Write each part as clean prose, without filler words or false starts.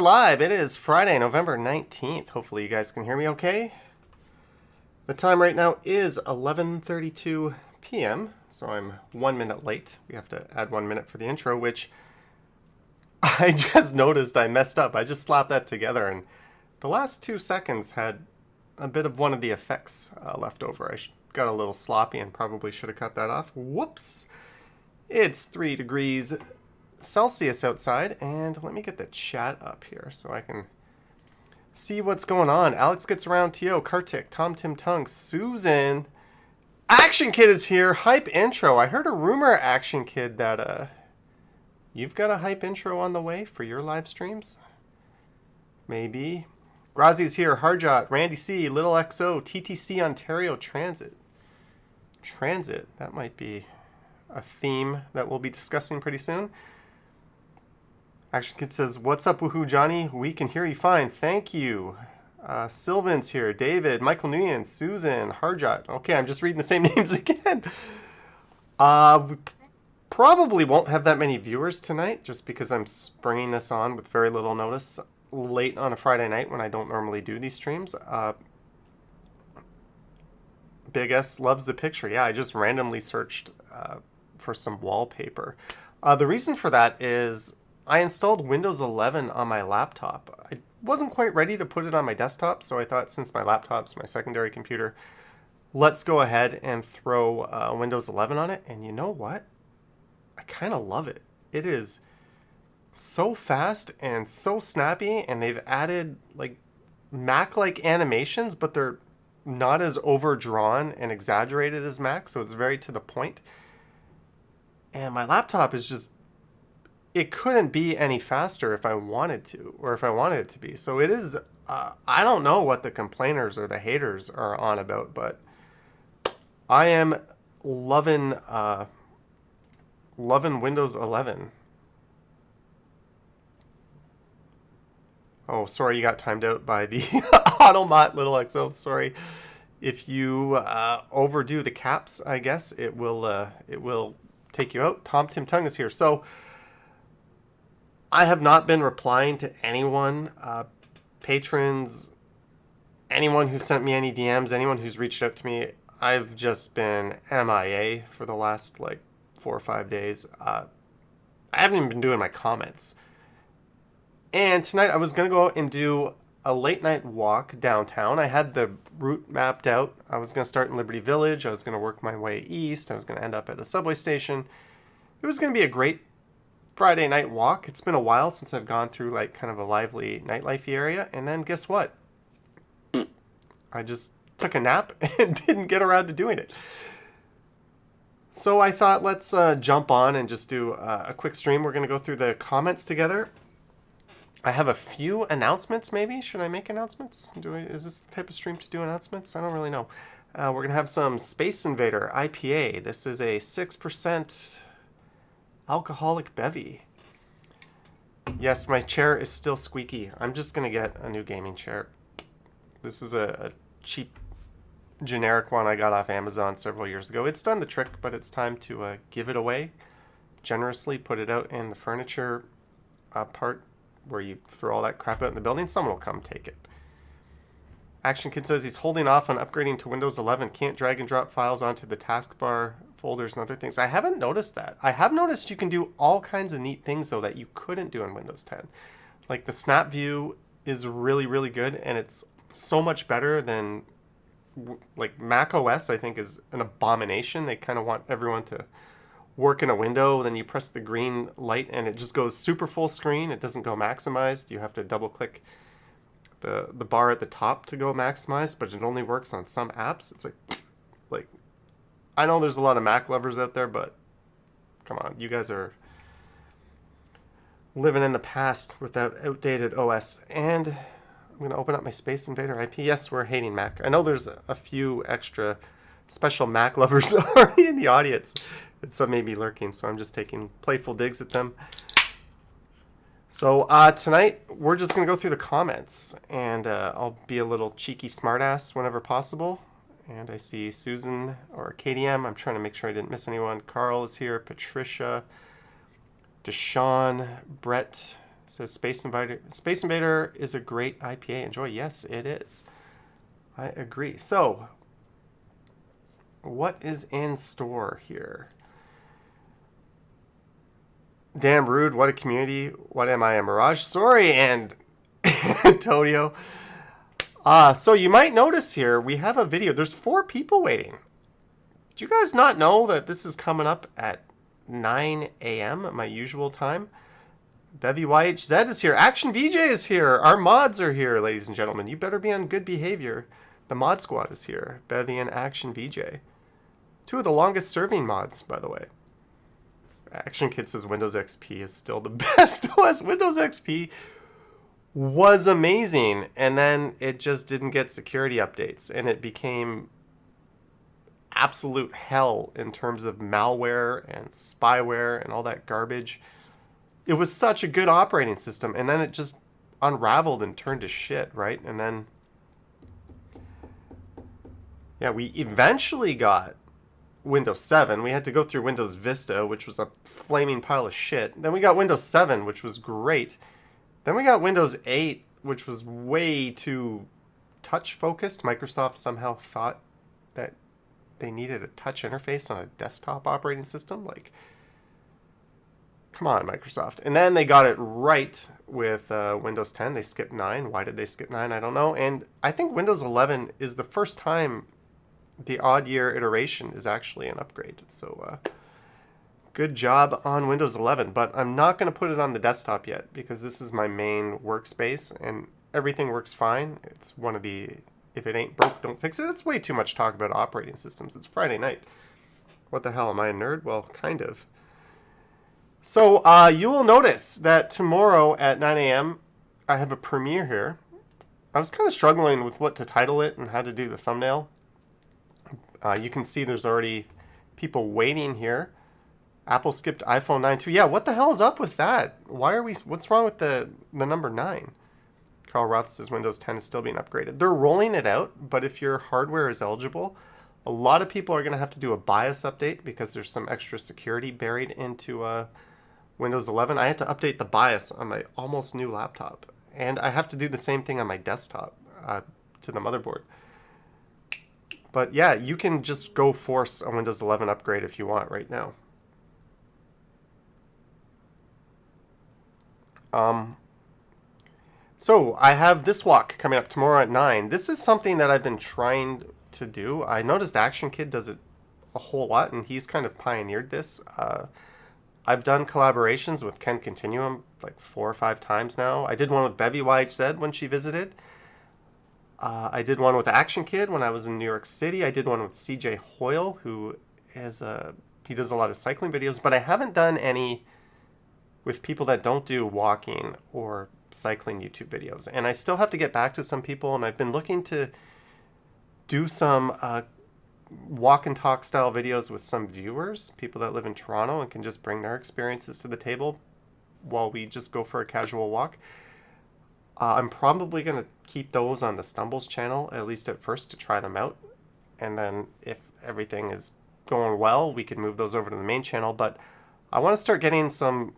live. It is Friday, November 19th. Hopefully you guys can hear me okay. The time right now is 11:32 p.m., so I'm 1 minute late. We have to add 1 minute for the intro, which I just noticed I messed up. I just slapped that together, and the last 2 seconds had a bit of one of the effects left over. I got a little sloppy and probably should have cut that off. Whoops. It's 3 degrees Celsius outside, and let me get the chat up here so I can see what's going on. Alex Gets Around, T.O., Kartik, Tom Tim Tung, Susan. Action Kid is here. Hype intro. I heard a rumor, Action Kid, that you've got a hype intro on the way for your live streams. Maybe. Grazi's here. Harjot, Randy C, Little XO, TTC Ontario Transit. Transit. That might be a theme that we'll be discussing pretty soon. Action Kid says, "What's up, woohoo, Johnny? We can hear you fine. Thank you." Sylvan's here. David, Michael Nguyen, Susan, Harjot. Okay, I'm just reading the same names again. We probably won't have that many viewers tonight just because I'm springing this on with very little notice late on a Friday night when I don't normally do these streams. Big S loves the picture. Yeah, I just randomly searched for some wallpaper. The reason for that is I installed Windows 11 on my laptop. I wasn't quite ready to put it on my desktop, so I thought since my laptop's my secondary computer, let's go ahead and throw Windows 11 on it. And you know what? I kind of love it. It is so fast and so snappy, and they've added like Mac-like animations, but they're not as overdrawn and exaggerated as Mac, so it's very to the point. And my laptop is just, it couldn't be any faster if I wanted to, or if I wanted it to be. So it is, I don't know what the complainers or the haters are on about, but I am loving Windows 11. Oh, sorry, you got timed out by the Automot Little XO. Sorry. If you overdo the caps, I guess it will take you out. Tom Tim Tung is here. So I have not been replying to anyone, patrons, anyone who sent me any DMs, anyone who's reached out to me. I've just been MIA for the last like 4 or 5 days. I haven't even been doing my comments. And tonight I was going to go out and do a late night walk downtown. I had the route mapped out. I was going to start in Liberty Village. I was going to work my way east. I was going to end up at a subway station. It was going to be a great Friday night walk. It's been a while since I've gone through like kind of a lively nightlife area. And then guess what? I just took a nap and didn't get around to doing it. So I thought let's jump on and just do a quick stream. We're going to go through the comments together. I have a few announcements, maybe. Should I make announcements? Is this the type of stream to do announcements? I don't really know. We're going to have some Space Invader IPA. This is a 6% alcoholic bevy. Yes, my chair is still squeaky. I'm just going to get a new gaming chair. This is a cheap, generic one I got off Amazon several years ago. It's done the trick, but it's time to give it away generously, put it out in the furniture part where you throw all that crap out in the building. Someone will come take it. Action Kid says he's holding off on upgrading to Windows 11. Can't drag and drop files onto the taskbar, folders, and other things. I haven't noticed that. I have noticed you can do all kinds of neat things, though, that you couldn't do in Windows 10. Like the snap view is really, really good, and it's so much better than, like, Mac OS, I think, is an abomination. They kind of want everyone to work in a window, then you press the green light and it just goes super full screen. It doesn't go maximized. You have to double click the bar at the top to go maximized, but it only works on some apps. It's like I know there's a lot of Mac lovers out there, but come on, you guys are living in the past with that outdated OS. And I'm going to open up my Space Invader IP. Yes, we're hating Mac. I know there's a few extra special Mac lovers already in the audience. And some may be lurking, so I'm just taking playful digs at them. So tonight, we're just going to go through the comments, and I'll be a little cheeky smartass whenever possible. And I see Susan or KDM. I'm trying to make sure I didn't miss anyone. Carl is here. Patricia, Deshaun, Brett, says Space Invader. Space Invader is a great IPA. Enjoy. Yes, it is. I agree. So, what is in store here? Damn rude. What a community. What am I, a mirage? Sorry, and Todio. So you might notice here we have a video. There's 4 people waiting. Do you guys not know that this is coming up at 9 a.m. my usual time? Bevy YHZ is here. Action VJ is here. Our mods are here, ladies and gentlemen. You better be on good behavior. The mod squad is here. Bevy and Action VJ. 2 of the longest serving mods, by the way. Action Kid says Windows XP is still the best OS. Windows XP was amazing, and then it just didn't get security updates, and it became absolute hell in terms of malware and spyware and all that garbage. It was such a good operating system, and then it just unraveled and turned to shit, right? And then, yeah, we eventually got Windows 7. We had to go through Windows Vista, which was a flaming pile of shit. Then we got Windows 7, which was great. Then we got Windows 8, which was way too touch-focused. Microsoft somehow thought that they needed a touch interface on a desktop operating system. Like, come on, Microsoft. And then they got it right with Windows 10. They skipped 9. Why did they skip 9? I don't know. And I think Windows 11 is the first time the odd year iteration is actually an upgrade. So good job on Windows 11. But I'm not going to put it on the desktop yet because this is my main workspace and everything works fine. It's one of the, if it ain't broke, don't fix it. It's way too much talk about operating systems. It's Friday night. What the hell, am I a nerd? Well, kind of. So you will notice that tomorrow at 9 a.m. I have a premiere here. I was kind of struggling with what to title it and how to do the thumbnail. You can see there's already people waiting here. Apple skipped iPhone 9 too. Yeah, what the hell is up with that? Why are we? What's wrong with the number 9? Carl Roth says Windows 10 is still being upgraded. They're rolling it out, but if your hardware is eligible, a lot of people are going to have to do a BIOS update because there's some extra security buried into Windows 11. I had to update the BIOS on my almost new laptop, and I have to do the same thing on my desktop to the motherboard. But yeah, you can just go force a Windows 11 upgrade if you want right now. So I have this walk coming up tomorrow at 9. This is something that I've been trying to do. I noticed Action Kid does it a whole lot, and he's kind of pioneered this. I've done collaborations with Ken Continuum like 4 or 5 times now. I did one with Bevy YHZ when she visited. I did one with Action Kid when I was in New York City. I did one with CJ Hoyle, who is he does a lot of cycling videos, but I haven't done any with people that don't do walking or cycling YouTube videos. And I still have to get back to some people, and I've been looking to do some walk and talk style videos with some viewers, people that live in Toronto and can just bring their experiences to the table while we just go for a casual walk. I'm probably going to keep those on the Stumbles channel, at least at first, to try them out. And then if everything is going well, we can move those over to the main channel. But I want to start getting some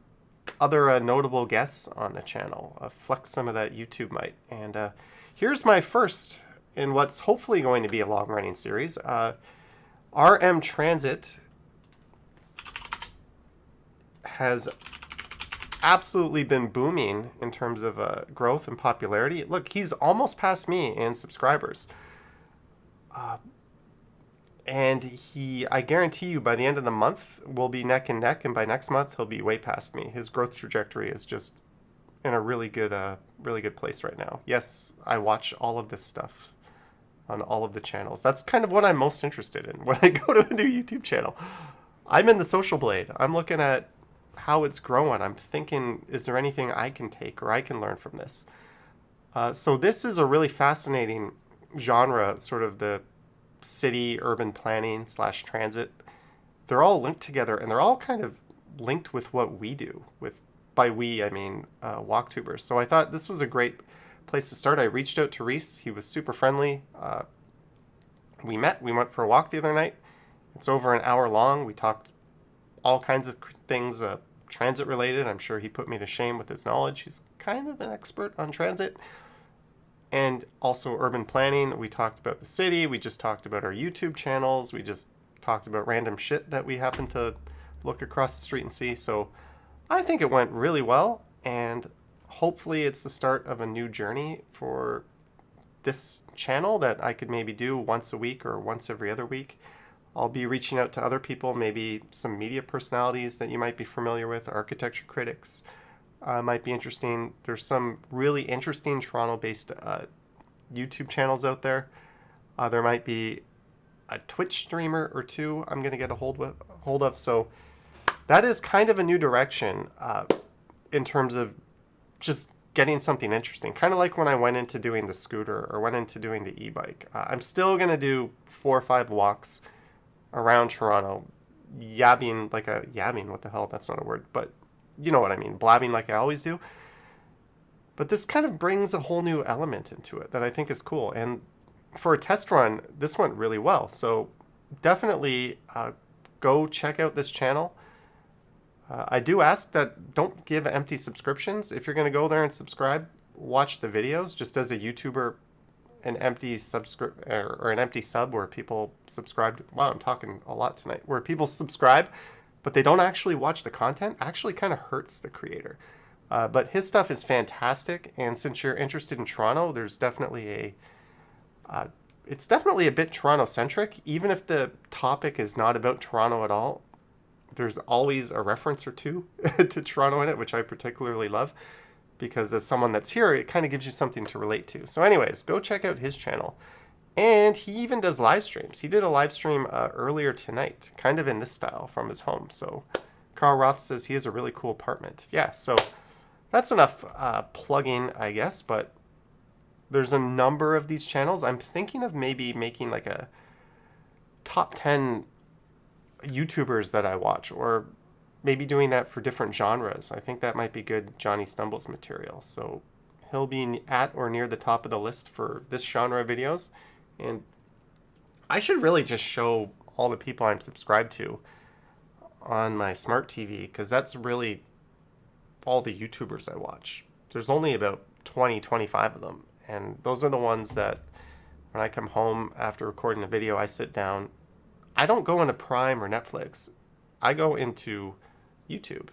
other notable guests on the channel, flex some of that YouTube might. And here's my first in what's hopefully going to be a long-running series. RM Transit has absolutely been booming in terms of growth and popularity. Look, he's almost past me in subscribers. And I guarantee you by the end of the month, we'll be neck and neck, and by next month, he'll be way past me. His growth trajectory is just in a really good place right now. Yes, I watch all of this stuff on all of the channels. That's kind of what I'm most interested in when I go to a new YouTube channel. I'm in the social blade. I'm looking at how it's growing. I'm thinking, is there anything I can take or I can learn from this? So this is a really fascinating genre, sort of the city urban planning / transit. They're all linked together, and they're all kind of linked with what we do. By we, I mean walktubers. So I thought this was a great place to start. I reached out to Reese. He was super friendly. We went for a walk the other night. It's over an hour long. We talked all kinds of things, transit related. I'm sure he put me to shame with his knowledge. He's kind of an expert on transit. And also urban planning. We talked about the city. We just talked about our YouTube channels. We just talked about random shit that we happen to look across the street and see. So I think it went really well. And hopefully it's the start of a new journey for this channel that I could maybe do once a week or once every other week. I'll be reaching out to other people, maybe some media personalities that you might be familiar with, architecture critics. Might be interesting. There's some really interesting Toronto-based YouTube channels out there. There might be a Twitch streamer or two I'm going to get a hold of. So that is kind of a new direction in terms of just getting something interesting. Kind of like when I went into doing the scooter or went into doing the e-bike. I'm still going to do 4 or 5 walks around Toronto, yabbing, what the hell, that's not a word, but you know what I mean, blabbing like I always do. But this kind of brings a whole new element into it that I think is cool. And for a test run, this went really well. So definitely go check out this channel. I do ask that don't give empty subscriptions. If you're going to go there and subscribe, watch the videos. Just as a YouTuber, an empty or an empty sub where people subscribe. Wow, I'm talking a lot tonight. Where people subscribe, but they don't actually watch the content, actually kind of hurts the creator. But his stuff is fantastic, and since you're interested in Toronto, there's definitely it's definitely a bit Toronto-centric. Even if the topic is not about Toronto at all, there's always a reference or two to Toronto in it, which I particularly love, because as someone that's here, it kind of gives you something to relate to. So anyways, go check out his channel. And he even does live streams. He did a live stream earlier tonight, kind of in this style from his home. So Carl Roth says he has a really cool apartment. Yeah, so that's enough plugging, I guess. But there's a number of these channels. I'm thinking of maybe making like a top 10 YouTubers that I watch, or maybe doing that for different genres. I think that might be good Johnny Stumbles material. So he'll be at or near the top of the list for this genre of videos. And I should really just show all the people I'm subscribed to on my smart TV, because that's really all the YouTubers I watch. There's only about 20, 25 of them. And those are the ones that when I come home after recording a video, I sit down. I don't go into Prime or Netflix. I go into YouTube.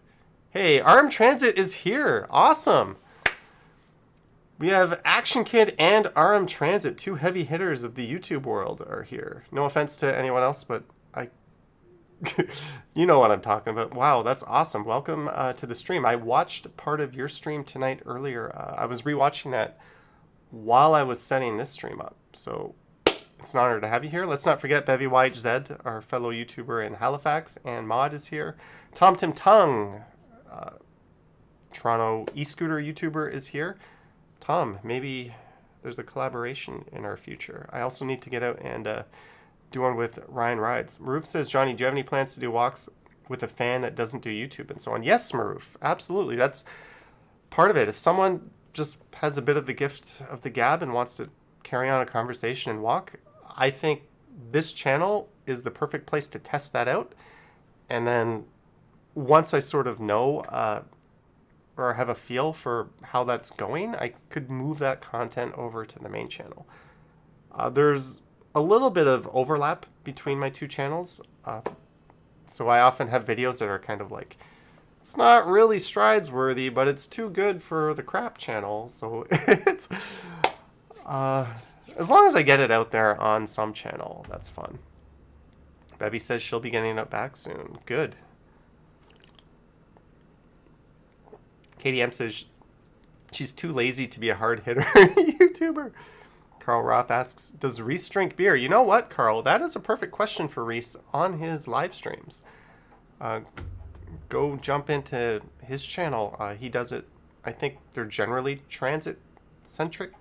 Hey, RM Transit is here. Awesome. We have Action Kid and RM Transit, 2 heavy hitters of the YouTube world, are here. No offense to anyone else, but you know what I'm talking about. Wow, that's awesome. Welcome to the stream. I watched part of your stream tonight earlier. I was rewatching that while I was setting this stream up. So it's an honor to have you here. Let's not forget Bevy YZ, our fellow YouTuber in Halifax, and Maud is here. Tom Tim Tung, Toronto e-scooter YouTuber, is here. Tom, maybe there's a collaboration in our future. I also need to get out and do one with Ryan Rides. Maroof says, Johnny, do you have any plans to do walks with a fan that doesn't do YouTube and so on? Yes, Maroof, absolutely. That's part of it. If someone just has a bit of the gift of the gab and wants to carry on a conversation and walk, I think this channel is the perfect place to test that out. And then once I sort of know or have a feel for how that's going, I could move that content over to the main channel. There's a little bit of overlap between my 2 channels. So I often have videos that are kind of like, it's not really strides worthy, but it's too good for the crap channel. So it's as long as I get it out there on some channel, that's fun. Bevy says she'll be getting it back soon. Good. KDM says she's too lazy to be a hard hitter YouTuber. Carl Roth asks, does Reese drink beer? You know what, Carl? That is a perfect question for Reese on his live streams. Go jump into his channel. He does it, I think they're generally transit-centric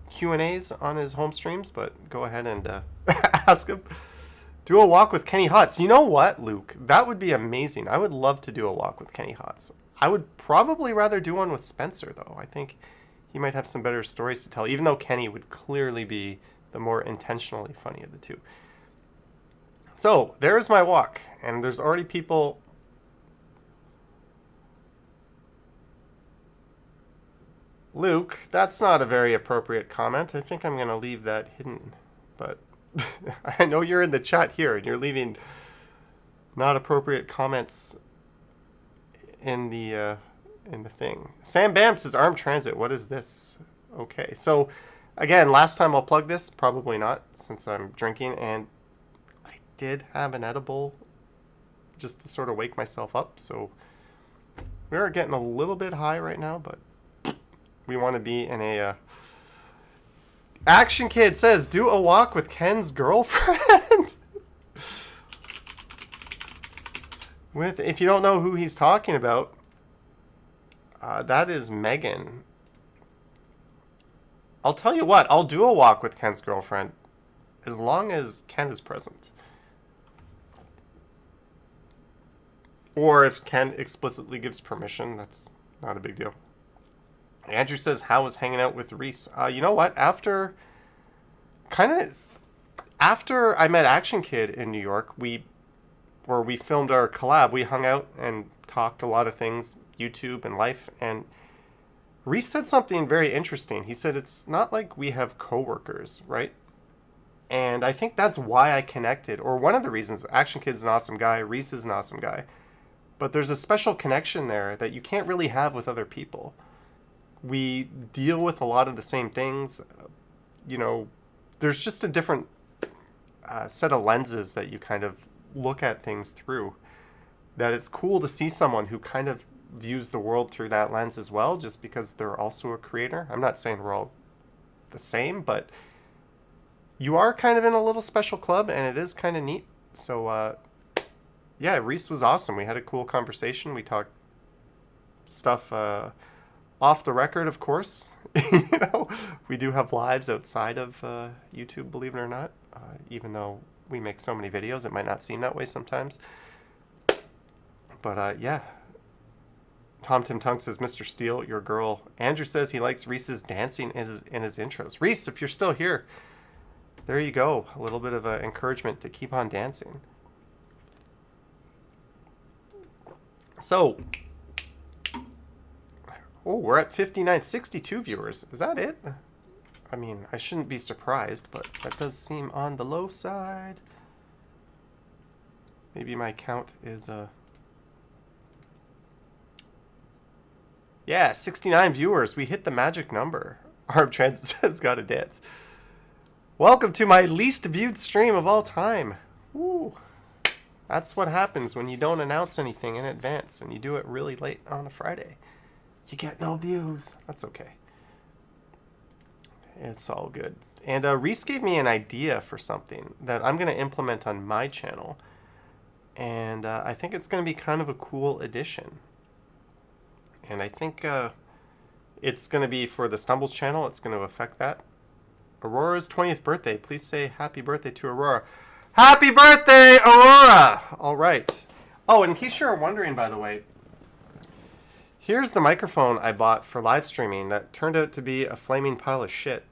Q&As on his home streams, but go ahead and ask him. Do a walk with Kenny Hotz. You know what, Luke? That would be amazing. I would love to do a walk with Kenny Hotz. I would probably rather do one with Spencer, though. I think he might have some better stories to tell, even though Kenny would clearly be the more intentionally funny of the 2. So there's my walk, and there's already people Luke, that's not a very appropriate comment. I think I'm going to leave that hidden. But I know you're in the chat here and you're leaving not appropriate comments in the thing. Sam Bam says arm transit. What is this? Okay, so again, last time I'll plug this, probably not since I'm drinking, and I did have an edible just to sort of wake myself up. So we are getting a little bit high right now, but we want to be in a Action Kid says do a walk with Ken's girlfriend. With, if you don't know who he's talking about, that is Megan. I'll tell you what, I'll do a walk with Ken's girlfriend as long as Ken is present. Or if Ken explicitly gives permission, that's not a big deal. Andrew says, how was hanging out with Reese? You know what? After I met Action Kid in New York, where we filmed our collab, we hung out and talked a lot of things, YouTube and life, and Reese said something very interesting. He said it's not like we have coworkers, right? And I think that's why I connected, or one of the reasons. Action Kid's an awesome guy, Reese is an awesome guy, but there's a special connection there that you can't really have with other people. We deal with a lot of the same things. You know, there's just a different set of lenses that you kind of look at things through, that it's cool to see someone who kind of views the world through that lens as well, just because they're also a creator. I'm not saying we're all the same, but you are kind of in a little special club, and it is kind of neat. So yeah, Reese was awesome. We had a cool conversation. We talked stuff off the record, of course. You know, we do have lives outside of YouTube, believe it or not, even though we make so many videos, it might not seem that way sometimes. But yeah. Tom Tim Tunk says, Mr. Steele, your girl. Andrew says he likes Reese's dancing in his intros. Reese, if you're still here, there you go. A little bit of encouragement to keep on dancing. So, oh, we're at 5962 viewers. Is that it? I mean, I shouldn't be surprised, but that does seem on the low side. Maybe my count is yeah, 69 viewers. We hit the magic number. Arm Transit says gotta dance. Welcome to my least viewed stream of all time. Woo. That's what happens when you don't announce anything in advance and you do it really late on a Friday. You get no views. That's okay. It's all good. And Reese gave me an idea for something that I'm going to implement on my channel. And I think it's going to be kind of a cool addition. And I think it's going to be for the Stumbles channel. It's going to affect that. Aurora's 20th birthday. Please say happy birthday to Aurora. Happy birthday, Aurora! All right. Oh, and in case you're wondering, by the way, here's the microphone I bought for live streaming that turned out to be a flaming pile of shit.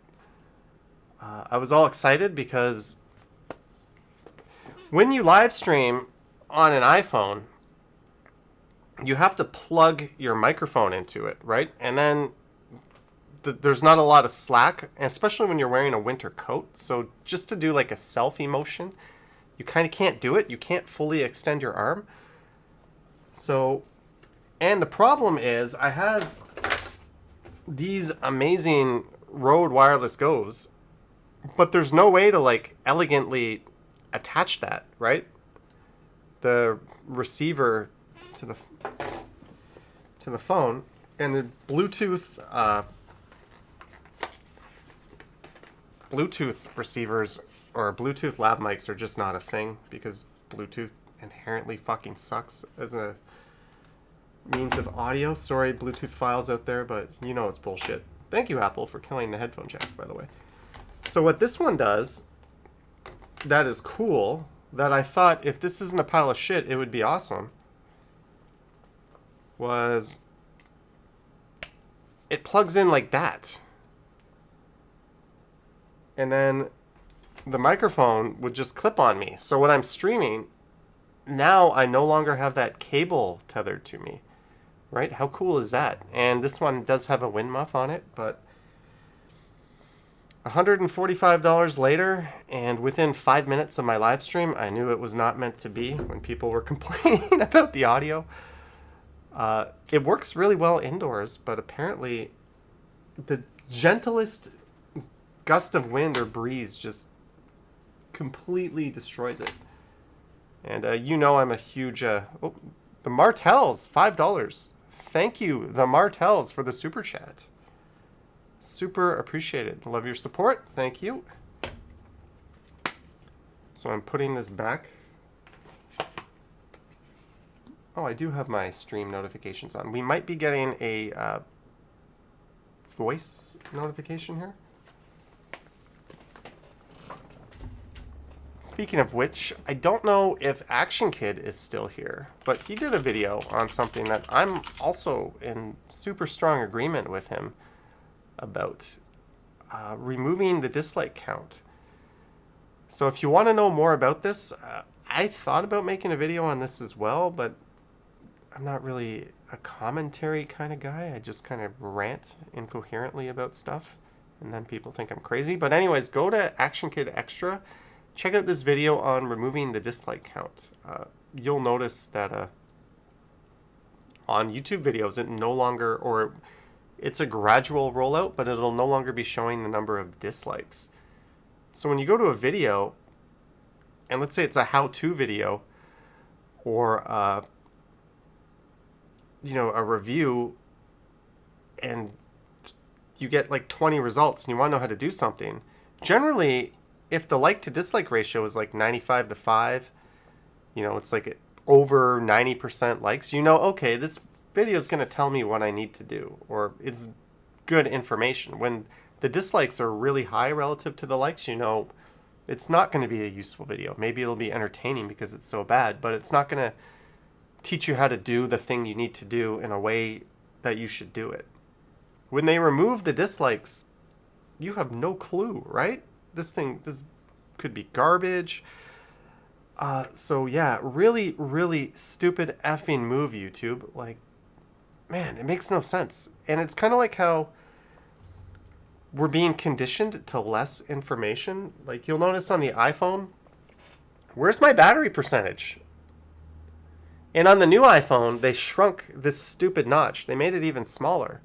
I was all excited because when you live stream on an iPhone, you have to plug your microphone into it, right? And then there's not a lot of slack, especially when you're wearing a winter coat. So just to do like a selfie motion, you kind of can't do it. You can't fully extend your arm. So, and the problem is I have these amazing Rode Wireless Go's, but there's no way to like elegantly attach that, right? The receiver to the phone, and the Bluetooth receivers or Bluetooth lab mics are just not a thing because Bluetooth inherently fucking sucks as a means of audio. Sorry, Bluetooth files out there, but you know it's bullshit. Thank you, Apple, for killing the headphone jack, by the way. So what this one does that is cool, that I thought if this isn't a pile of shit, it would be awesome, was it plugs in like that. And then the microphone would just clip on me. So when I'm streaming, now I no longer have that cable tethered to me, right? How cool is that? And this one does have a wind muff on it, but $145 later, and within 5 minutes of my live stream, I knew it was not meant to be when people were complaining about the audio. It works really well indoors, but apparently the gentlest gust of wind or breeze just completely destroys it. And you know I'm a huge... the Martells, $5. Thank you, the Martells, for the super chat. Super appreciated. Love your support. Thank you. So I'm putting this back. Oh, I do have my stream notifications on. We might be getting a voice notification here. Speaking of which, I don't know if Action Kid is still here, but he did a video on something that I'm also in super strong agreement with him about, removing the dislike count. So if you want to know more about this, I thought about making a video on this as well, but I'm not really a commentary kind of guy. I just kind of rant incoherently about stuff, and then people think I'm crazy. But anyways, go to Action Kid Extra. Check out this video on removing the dislike count. You'll notice that on YouTube videos, it no longer, or it's a gradual rollout, but it'll no longer be showing the number of dislikes. So when you go to a video, and let's say it's a how-to video, or you know, a review, and you get like 20 results, and you want to know how to do something, generally, if the like to dislike ratio is like 95 to 5, you know, it's like over 90% likes, you know, okay, this video is going to tell me what I need to do, or it's good information. When the dislikes are really high relative to the likes, you know, it's not going to be a useful video. Maybe it'll be entertaining because it's so bad, but it's not going to teach you how to do the thing you need to do in a way that you should do it. When they remove the dislikes, you have no clue, right? This could be garbage. So yeah, really, really stupid effing move, YouTube. Like, man, it makes no sense. And it's kind of like how we're being conditioned to less information. Like, you'll notice on the iPhone, where's my battery percentage? And on the new iPhone, they shrunk this stupid notch. They made it even smaller.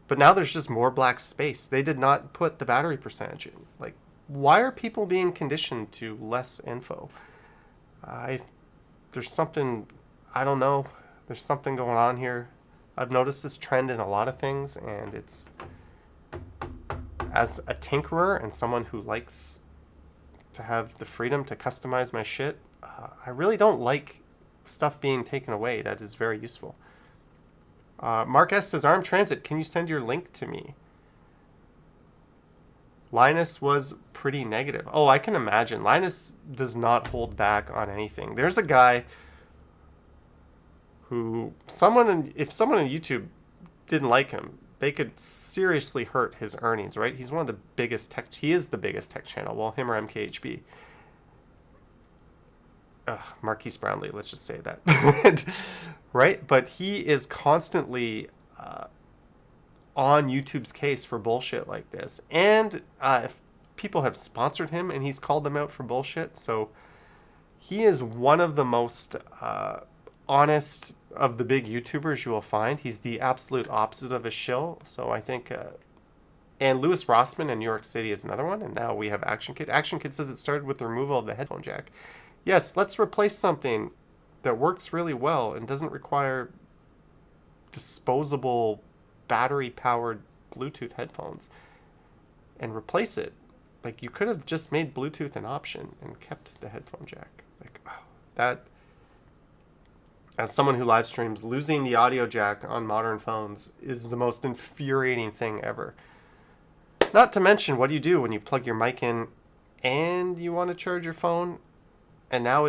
But now there's just more black space. They did not put the battery percentage in. Like, why are people being conditioned to less info? There's something, I don't know. There's something going on here. I've noticed this trend in a lot of things, and it's, as a tinkerer and someone who likes to have the freedom to customize my shit, I really don't like stuff being taken away that is very useful. Mark S. says, Arm Transit, can you send your link to me? Linus was pretty negative. Oh, I can imagine. Linus does not hold back on anything. There's a guy who, if someone on YouTube didn't like him, they could seriously hurt his earnings, right? He's one of the biggest tech, he is the biggest tech channel, well, him or MKHB. Marquise Brownlee, let's just say that. Right? But he is constantly on YouTube's case for bullshit like this. And people have sponsored him, and he's called them out for bullshit. So he is one of the most honest of the big YouTubers you will find. He's the absolute opposite of a shill. So I think... and Louis Rossman in New York City is another one. And now we have Action Kid. Action Kid says it started with the removal of the headphone jack. Yes, let's replace something that works really well and doesn't require disposable battery-powered Bluetooth headphones, and replace it. Like, you could have just made Bluetooth an option and kept the headphone jack. Like, oh, that, as someone who live streams, losing the audio jack on modern phones is the most infuriating thing ever. Not to mention, what do you do when you plug your mic in and you want to charge your phone? And now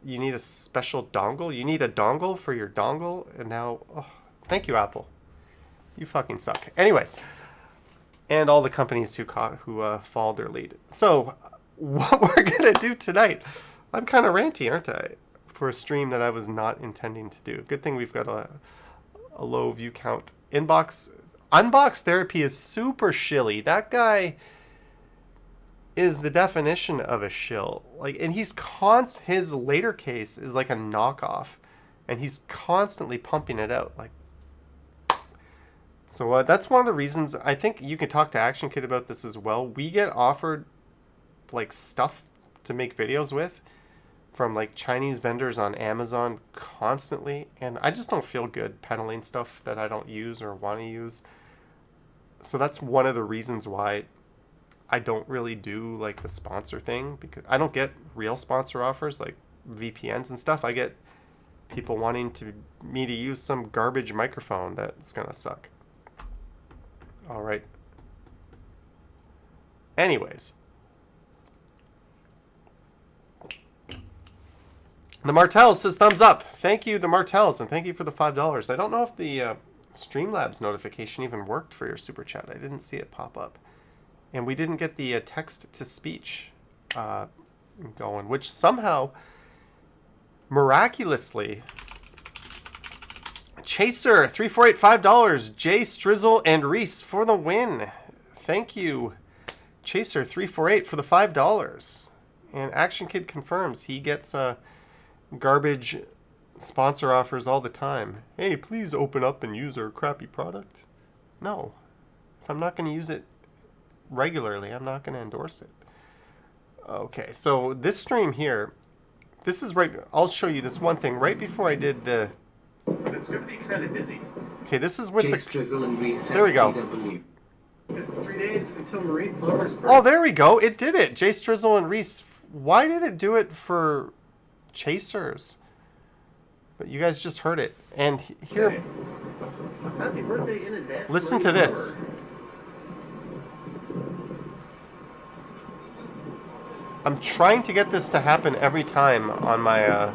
you need a special dongle. You need a dongle for your dongle. And now, oh, thank you, Apple. You fucking suck. Anyways, and all the companies who followed their lead. So, what we're going to do tonight, I'm kind of ranty, aren't I? For a stream that I was not intending to do. Good thing we've got a low view count. Unbox therapy is super shilly. That guy is the definition of a shill. Like, and his later case is like a knockoff, and he's constantly pumping it out. Like, so that's one of the reasons. I think you can talk to Action Kid about this as well. We get offered like stuff to make videos with from like Chinese vendors on Amazon constantly, and I just don't feel good peddling stuff that I don't use or want to use. So that's one of the reasons why I don't really do like the sponsor thing, because I don't get real sponsor offers like VPNs and stuff. I get people wanting me to use some garbage microphone that's gonna suck. All right. Anyways. The Martels says thumbs up. Thank you, the Martels, and thank you for the $5. I don't know if the Streamlabs notification even worked for your super chat. I didn't see it pop up. And we didn't get the text-to-speech going, which somehow, miraculously, Chaser, $348, $5. Jay, Strizzle, and Reese for the win. Thank you, Chaser, $348 for the $5. And Action Kid confirms he gets garbage sponsor offers all the time. Hey, please open up and use our crappy product. No. If I'm not going to use it regularly, I'm not going to endorse it. Okay, so this stream here, this is right, I'll show you this one thing right before I did the, but it's going to be kind of busy. Okay, this is with there we go. 3 days until Marine Palmer's birthday. Oh, there we go. It did it. Jay Strizzle and Reese. Why did it do it for Chasers? But you guys just heard it. And here, hey. Happy birthday in advance. Listen to this. I'm trying to get this to happen every time on my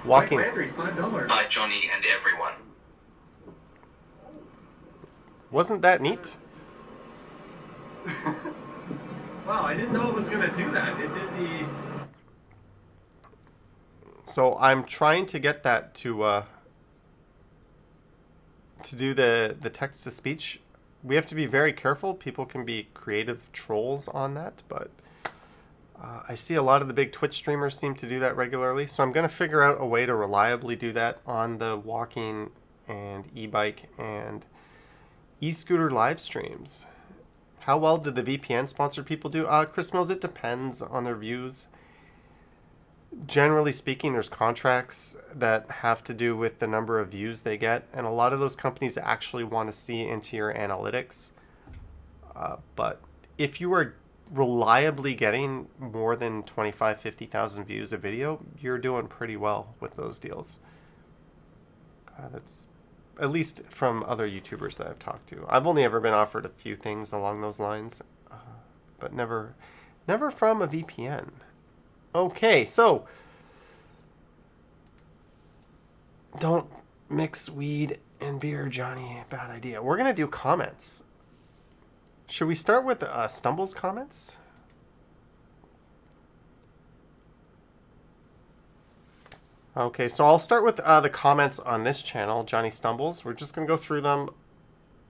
walking. Hi, Johnny and everyone. Wasn't that neat? Wow, I didn't know it was going to do that. It did the... So I'm trying to get that to do the text-to-speech. We have to be very careful. People can be creative trolls on that, but I see a lot of the big Twitch streamers seem to do that regularly. So I'm going to figure out a way to reliably do that on the walking and e-bike and e-scooter live streams. How well did the VPN sponsored people do? Chris Mills, it depends on their views. Generally speaking, there's contracts that have to do with the number of views they get, and a lot of those companies actually want to see into your analytics. But if you are reliably getting more than 25, 50,000 views a video, you're doing pretty well with those deals. That's at least from other YouTubers that I've talked to. I've only ever been offered a few things along those lines, but never from a VPN. Okay, so don't mix weed and beer, Johnny. Bad idea. We're going to do comments. Should we start with Stumbles comments? Okay, so I'll start with the comments on this channel, Johnny Stumbles. We're just going to go through them.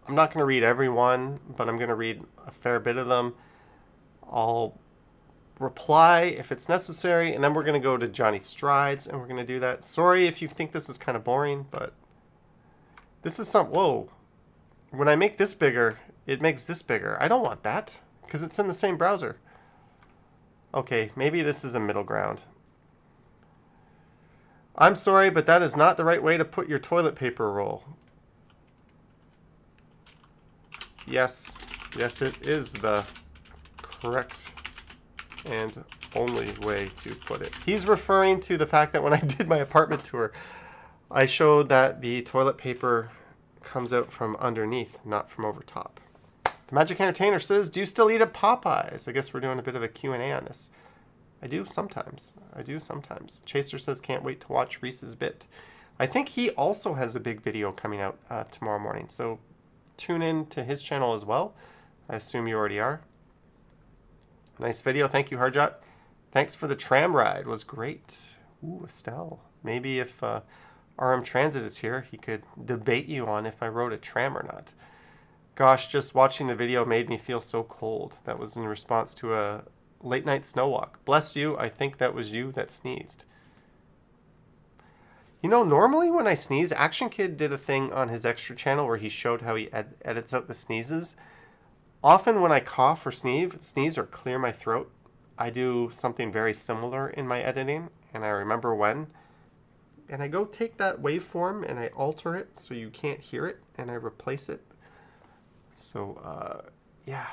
I'm not going to read every one, but I'm going to read a fair bit of them. I'll reply if it's necessary, and then we're going to go to Johnny Strides, and we're going to do that. Sorry if you think this is kind of boring, but this is some... Whoa. When I make this bigger, it makes this bigger. I don't want that, because it's in the same browser. Okay, maybe this is a middle ground. I'm sorry, but that is not the right way to put your toilet paper roll. Yes, it is the correct and only way to put it. He's referring to the fact that when I did my apartment tour, I showed that the toilet paper comes out from underneath, not from over top. The Magic Entertainer says, do you still eat at Popeyes? I guess we're doing a bit of a Q&A on this. I do sometimes. Chaser says, can't wait to watch Reese's bit. I think he also has a big video coming out tomorrow morning, so tune in to his channel as well. I assume you already are. Nice video. Thank you, Harjot. Thanks for the tram ride. It was great. Ooh, Estelle. Maybe if RM Transit is here. He could debate you on if I rode a tram or not. Gosh, just watching the video made me feel so cold. That was in response to a late night snow walk. Bless you, I think that was you that sneezed. You know, normally when I sneeze, Action Kid did a thing on his extra channel where he showed how he edits out the sneezes. Often when I cough or sneeze or clear my throat, I do something very similar in my editing, and I remember when. And I go take that waveform and I alter it so you can't hear it, and I replace it. So, yeah,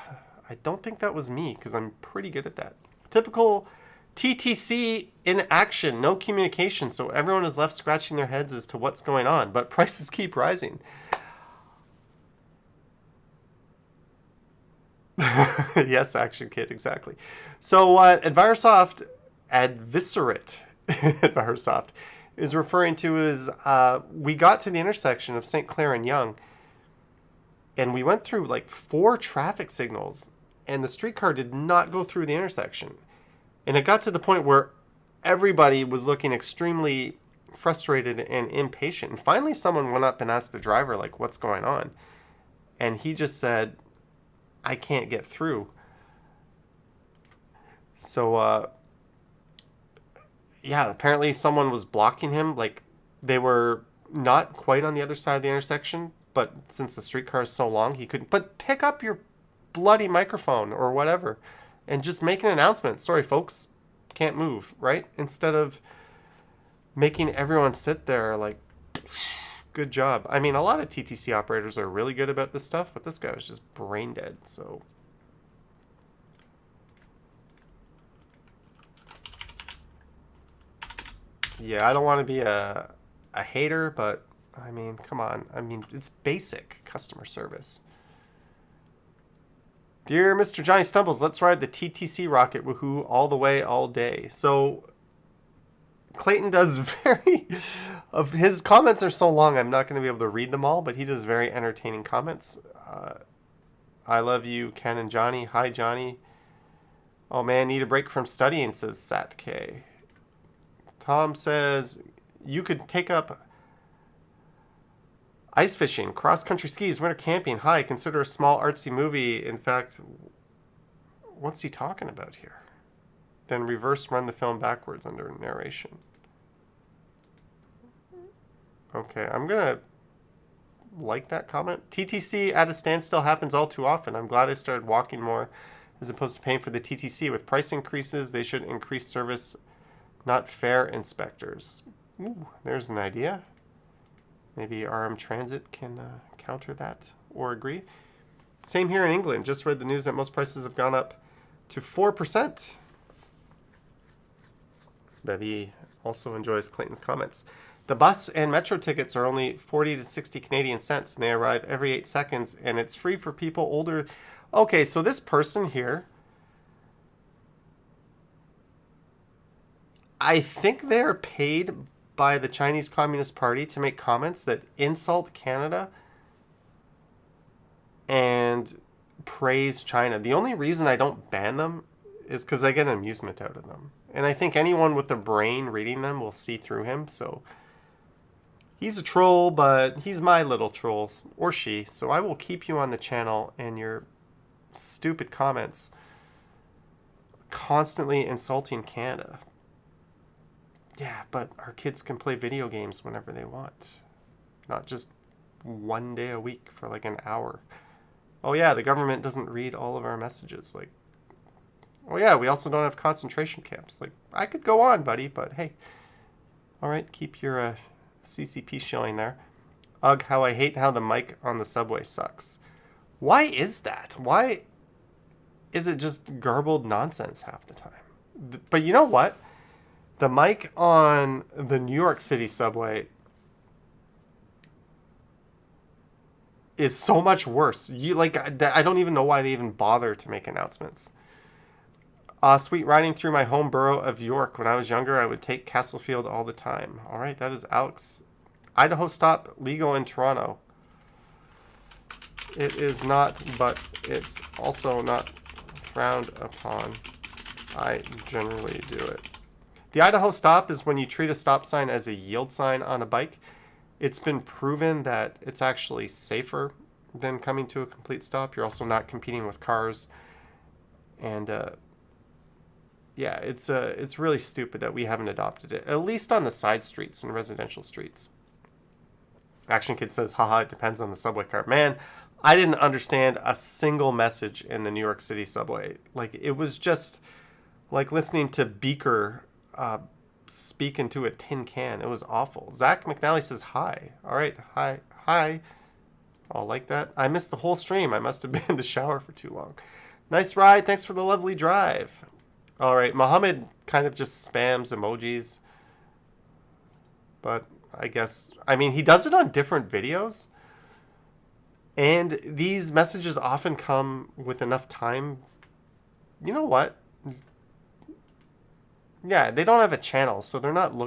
I don't think that was me because I'm pretty good at that. Typical TTC in action, no communication, so everyone is left scratching their heads as to what's going on, but prices keep rising. Yes, Action Kid, exactly. So Advisoft, Advisoft, is referring to is we got to the intersection of St. Clair and Yonge, and we went through like 4 traffic signals, and the streetcar did not go through the intersection. And it got to the point where everybody was looking extremely frustrated and impatient. And finally someone went up and asked the driver, like, what's going on? And he just said, I can't get through. So, yeah, apparently someone was blocking him. Like, they were not quite on the other side of the intersection, but since the streetcar is so long, he couldn't. But pick up your bloody microphone or whatever and just make an announcement. Sorry, folks, can't move, right? Instead of making everyone sit there like, good job. I mean, a lot of TTC operators are really good about this stuff, but this guy was just brain dead, so. Yeah, I don't want to be a hater, but I mean, come on. I mean, it's basic customer service. Dear Mr. Johnny Stumbles, let's ride the TTC rocket, woohoo, all the way, all day. So, Clayton does his comments are so long, I'm not going to be able to read them all, but he does very entertaining comments. I love you, Ken and Johnny. Hi, Johnny. Oh, man, need a break from studying, says Sat K. Tom says, you could take up ice fishing, cross-country skis, winter camping. Hi, consider a small artsy movie. In fact, what's he talking about here? Then reverse run the film backwards under narration. Okay, I'm going to like that comment. TTC at a standstill happens all too often. I'm glad I started walking more as opposed to paying for the TTC. With price increases, they should increase service, not fare inspectors. Ooh, there's an idea. Maybe RM Transit can counter that or agree. Same here in England. Just read the news that most prices have gone up to 4%. Bevy also enjoys Clayton's comments. The bus and metro tickets are only 40 to 60 Canadian cents, and they arrive every 8 seconds, and it's free for people older. Okay, so this person here, I think they're paid by the Chinese Communist Party to make comments that insult Canada and praise China. The only reason I don't ban them is because I get amusement out of them. And I think anyone with a brain reading them will see through him. So he's a troll, but he's my little troll, or she. So I will keep you on the channel and your stupid comments constantly insulting Canada. Yeah, but our kids can play video games whenever they want. Not just one day a week for like an hour. Oh yeah, the government doesn't read all of our messages. Like, oh yeah, we also don't have concentration camps. Like, I could go on, buddy, but hey. All right, keep your CCP shilling there. Ugh, how I hate how the mic on the subway sucks. Why is that? Why is it just garbled nonsense half the time? But you know what? The mic on the New York City subway is so much worse. I don't even know why they even bother to make announcements. Sweet riding through my home borough of York. When I was younger, I would take Castlefield all the time. All right, that is Alex. Idaho stop legal in Toronto. It is not, but it's also not frowned upon. I generally do it. The Idaho stop is when you treat a stop sign as a yield sign on a bike. It's been proven that it's actually safer than coming to a complete stop. You're also not competing with cars. And yeah, it's really stupid that we haven't adopted it, at least on the side streets and residential streets. Action Kid says, haha, it depends on the subway car. Man, I didn't understand a single message in the New York City subway. Like, it was just like listening to Beaker speak into a tin can. It was awful. Zach McNally says, hi. All right, hi. I'll like that. I missed the whole stream. I must have been in the shower for too long. Nice ride. Thanks for the lovely drive. All right, Mohammed kind of just spams emojis. But I guess, I mean, he does it on different videos. And these messages often come with enough time. You know what? Yeah, they don't have a channel, so they're not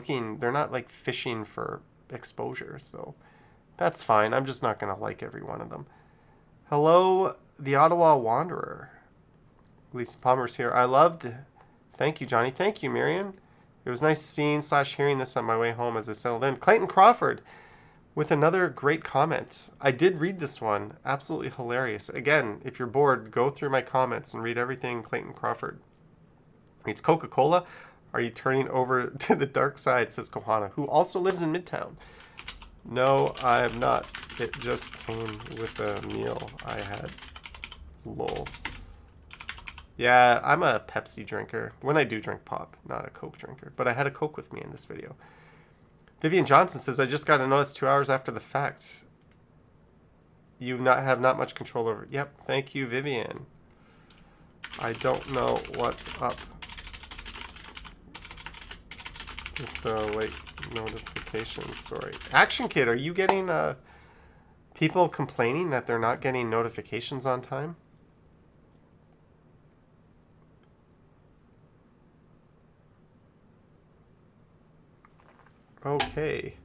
like fishing for exposure. So that's fine. I'm just not going to like every one of them. Hello, the Ottawa Wanderer. Lisa Palmer's here. Thank you, Johnny. Thank you, Miriam. It was nice seeing / hearing this on my way home as I settled in. Clayton Crawford with another great comment. I did read this one. Absolutely hilarious. Again, if you're bored, go through my comments and read everything Clayton Crawford. It's Coca-Cola. Are you turning over to the dark side, says Kohana, who also lives in Midtown. No, I am not. It just came with a meal I had. Lol. Yeah, I'm a Pepsi drinker. When I do drink pop, not a Coke drinker. But I had a Coke with me in this video. Vivian Johnson says, I just got a notice 2 hours after the fact. You have not much control over it. Yep, thank you, Vivian. I don't know what's up with the late notifications. Sorry. Action Kid, are you getting people complaining that they're not getting notifications on time? Okay.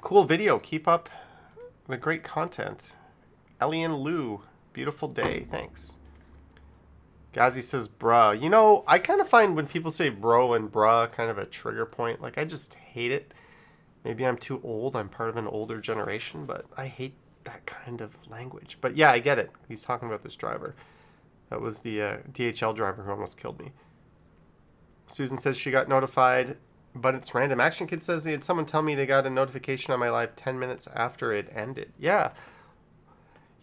Cool video. Keep up the great content. Elian Liu, beautiful day. Thanks. Gazi says, bruh. You know, I kind of find when people say bro and bruh kind of a trigger point. Like, I just hate it. Maybe I'm too old. I'm part of an older generation, but I hate that kind of language. But yeah, I get it. He's talking about this driver. That was the DHL driver who almost killed me. Susan says she got notified, but it's random. Action Kid says he had someone tell me they got a notification on my live 10 minutes after it ended. Yeah.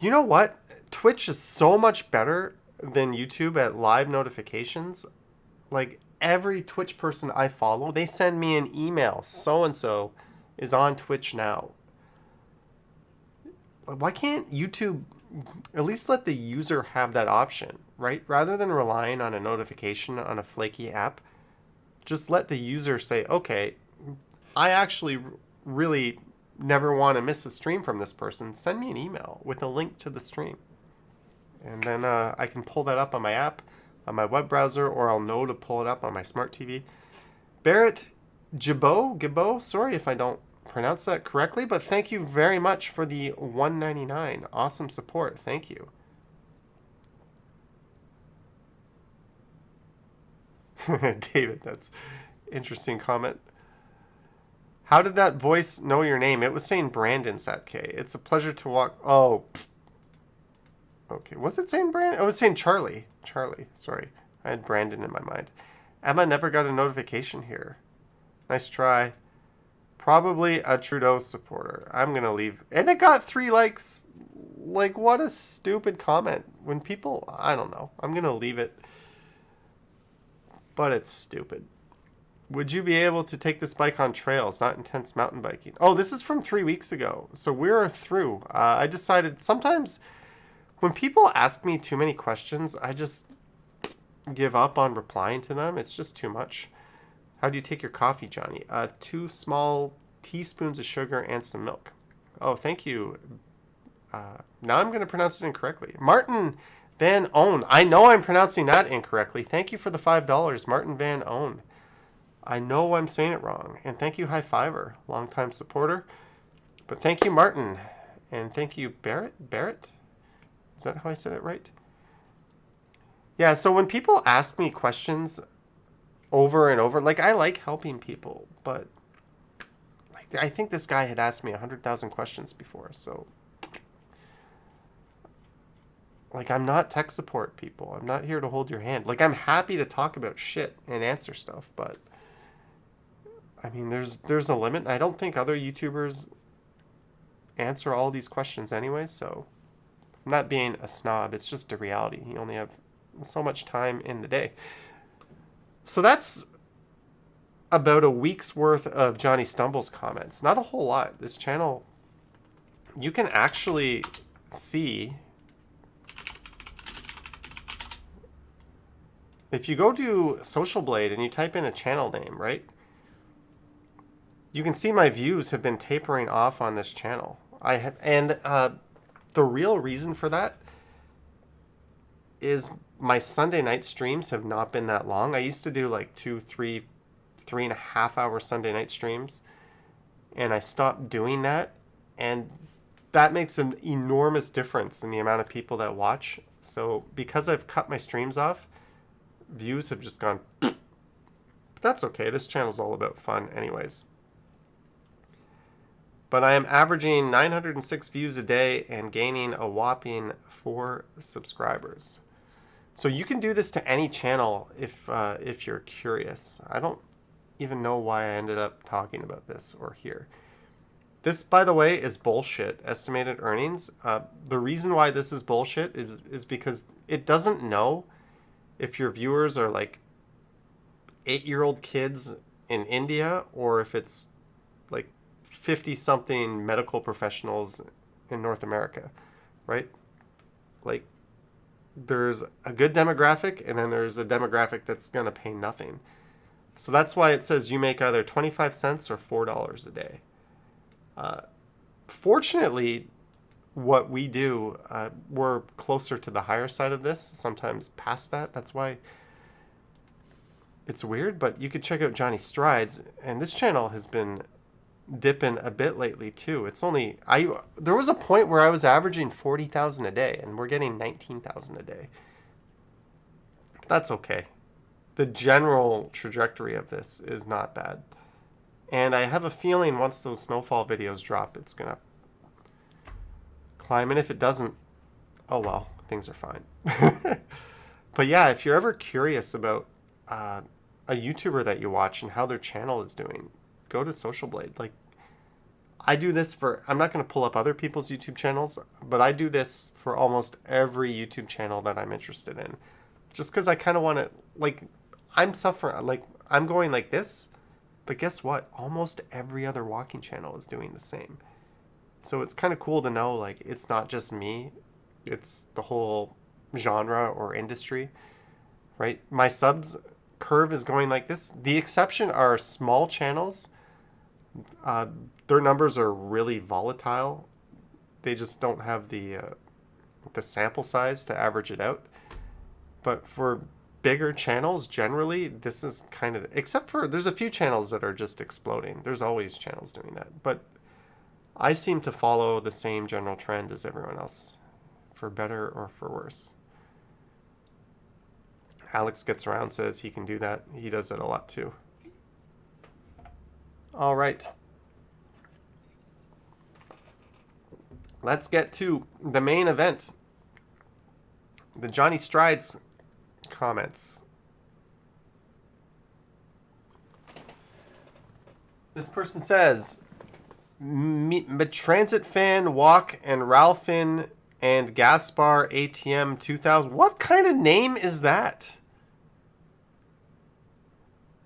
You know what? Twitch is so much better than YouTube at live notifications. Like, every Twitch person I follow, they send me an email. So-and-so is on Twitch now. Why can't YouTube at least let the user have that option, right? Rather than relying on a notification on a flaky app, just let the user say, okay, I actually really never want to miss a stream from this person. Send me an email with a link to the stream. And then I can pull that up on my app, on my web browser, or I'll know to pull it up on my smart TV. Barrett Gibbo, sorry if I don't pronounce that correctly, but thank you very much for the $1.99. Awesome support. Thank you. David, that's interesting comment. How did that voice know your name? It was saying Brandon Satke. It's a pleasure to walk. Oh, okay. Was it saying Brandon? Oh, it was saying Charlie. Charlie. Sorry. I had Brandon in my mind. Emma never got a notification here. Nice try. Probably a Trudeau supporter. I'm going to leave. And it got 3 likes. Like, what a stupid comment. When people, I don't know. I'm going to leave it. But it's stupid. Would you be able to take this bike on trails, not intense mountain biking? Oh, this is from 3 weeks ago. So we're through. I decided sometimes when people ask me too many questions, I just give up on replying to them. It's just too much. How do you take your coffee, Johnny? 2 small teaspoons of sugar and some milk. Oh, thank you. Now I'm going to pronounce it incorrectly. Martin Van Own. I know I'm pronouncing that incorrectly. Thank you for the $5, Martin Van Own. I know I'm saying it wrong. And thank you, High Fiver, longtime supporter. But thank you, Martin. And thank you, Barrett. Barrett? Is that how I said it right? Yeah, so when people ask me questions over and over, like, I like helping people, but like, I think this guy had asked me 100,000 questions before, so like, I'm not tech support, people. I'm not here to hold your hand. Like, I'm happy to talk about shit and answer stuff, but I mean, there's a limit. I don't think other YouTubers answer all these questions anyway, so I'm not being a snob. It's just a reality. You only have so much time in the day. So that's about a week's worth of Johnny Stumbles comments. Not a whole lot. This channel, you can actually see, if you go to Social Blade and you type in a channel name, right? You can see my views have been tapering off on this channel. The real reason for that is my Sunday night streams have not been that long. I used to do like 2, 3, 3.5 hour Sunday night streams, and I stopped doing that, and that makes an enormous difference in the amount of people that watch. So because I've cut my streams off, views have just gone. But that's okay. This channel's all about fun anyways. But I am averaging 906 views a day and gaining a whopping 4 subscribers. So you can do this to any channel if you're curious. I don't even know why I ended up talking about this or here. This, by the way, is bullshit. Estimated earnings. The reason why this is bullshit is because it doesn't know if your viewers are like 8-year-old kids in India or if it's like 50-something medical professionals in North America, right? Like, there's a good demographic and then there's a demographic that's going to pay nothing. So that's why it says you make either 25 cents or $4 a day. Fortunately, what we do, we're closer to the higher side of this, sometimes past that. That's why it's weird, but you could check out Johnny Strides, and this channel has been dipping a bit lately too. It's only, there was a point where I was averaging 40,000 a day, and we're getting 19,000 a day. That's okay. The general trajectory of this is not bad. And I have a feeling once those snowfall videos drop, it's going to climb. And if it doesn't, oh well, things are fine. But yeah, if you're ever curious about a YouTuber that you watch and how their channel is doing, go to Social Blade. Like, I do this for, I'm not going to pull up other people's YouTube channels, but I do this for almost every YouTube channel that I'm interested in. Just because I kind of want to, like, I'm suffering, like, I'm going like this, but guess what? Almost every other walking channel is doing the same. So it's kind of cool to know, like, it's not just me, it's the whole genre or industry, right? My subs curve is going like this. The exception are small channels. Their numbers are really volatile. They just don't have the sample size to average it out. But for bigger channels, generally, this is kind of, except for there's a few channels that are just exploding. There's always channels doing that. But I seem to follow the same general trend as everyone else, for better or for worse. Alex Gets Around says he can do that. He does it a lot too. All right. Let's get to the main event. The Johnny Strides comments. This person says, Transit Fan, Walk, and Ralphin and Gaspar ATM 2000. What kind of name is that?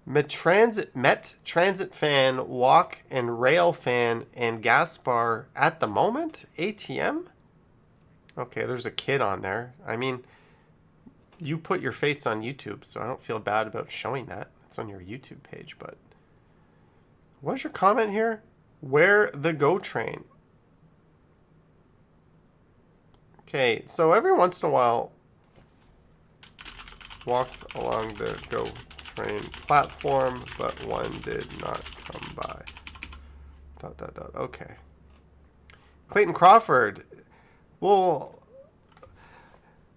Met Transit Fan, Walk, and Rail Fan, and Gaspar at the moment? ATM? Okay, there's a kid on there. I mean, you put your face on YouTube, so I don't feel bad about showing that. It's on your YouTube page, but... What's your comment here? Where the Go Train? Okay, so every once in a while, walked along the Go train platform, but one did not come by. ... Okay. Clayton Crawford. Well,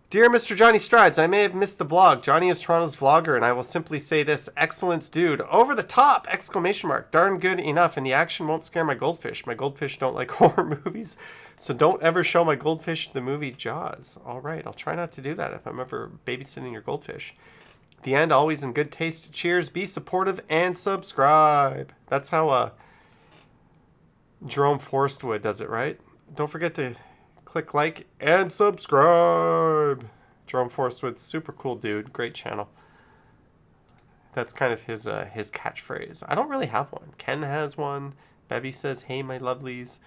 dear Mr. Johnny Strides, I may have missed the vlog. Johnny is Toronto's vlogger, and I will simply say this. Excellence, dude. Over the top! Exclamation mark. Darn good enough, and the action won't scare my goldfish. My goldfish don't like horror movies, so don't ever show my goldfish the movie Jaws. All right, I'll try not to do that if I'm ever babysitting your goldfish. The end, always in good taste. Cheers, be supportive, and subscribe. That's how Jerome Forstwood does it, right? Don't forget to click like and subscribe. Jerome Forstwood's super cool dude. Great channel. That's kind of his catchphrase. I don't really have one. Ken has one. Bevy says, hey, my lovelies.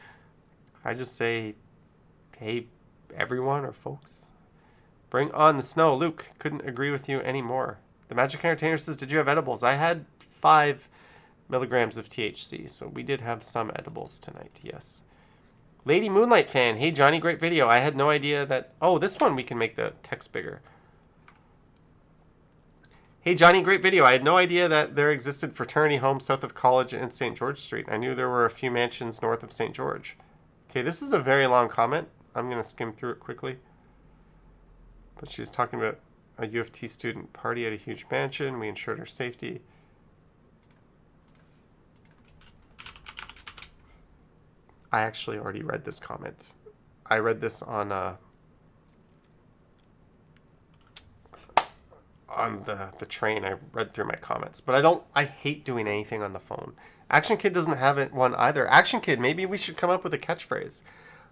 I just say, hey, everyone or folks. Bring on the snow. Luke, couldn't agree with you anymore. The Magic Entertainer says, did you have edibles? I had 5 milligrams of THC, so we did have some edibles tonight, yes. Lady Moonlight fan, hey Johnny, great video. I had no idea that... Oh, this one we can make the text bigger. Hey Johnny, great video. I had no idea that there existed fraternity homes south of College and St. George Street. I knew there were a few mansions north of St. George. Okay, this is a very long comment. I'm going to skim through it quickly. But she was talking about a U of T student party at a huge mansion. We ensured her safety. I actually already read this comment. I read this on the train. I read through my comments. But I hate doing anything on the phone. Action Kid doesn't have one either. Action Kid, maybe we should come up with a catchphrase.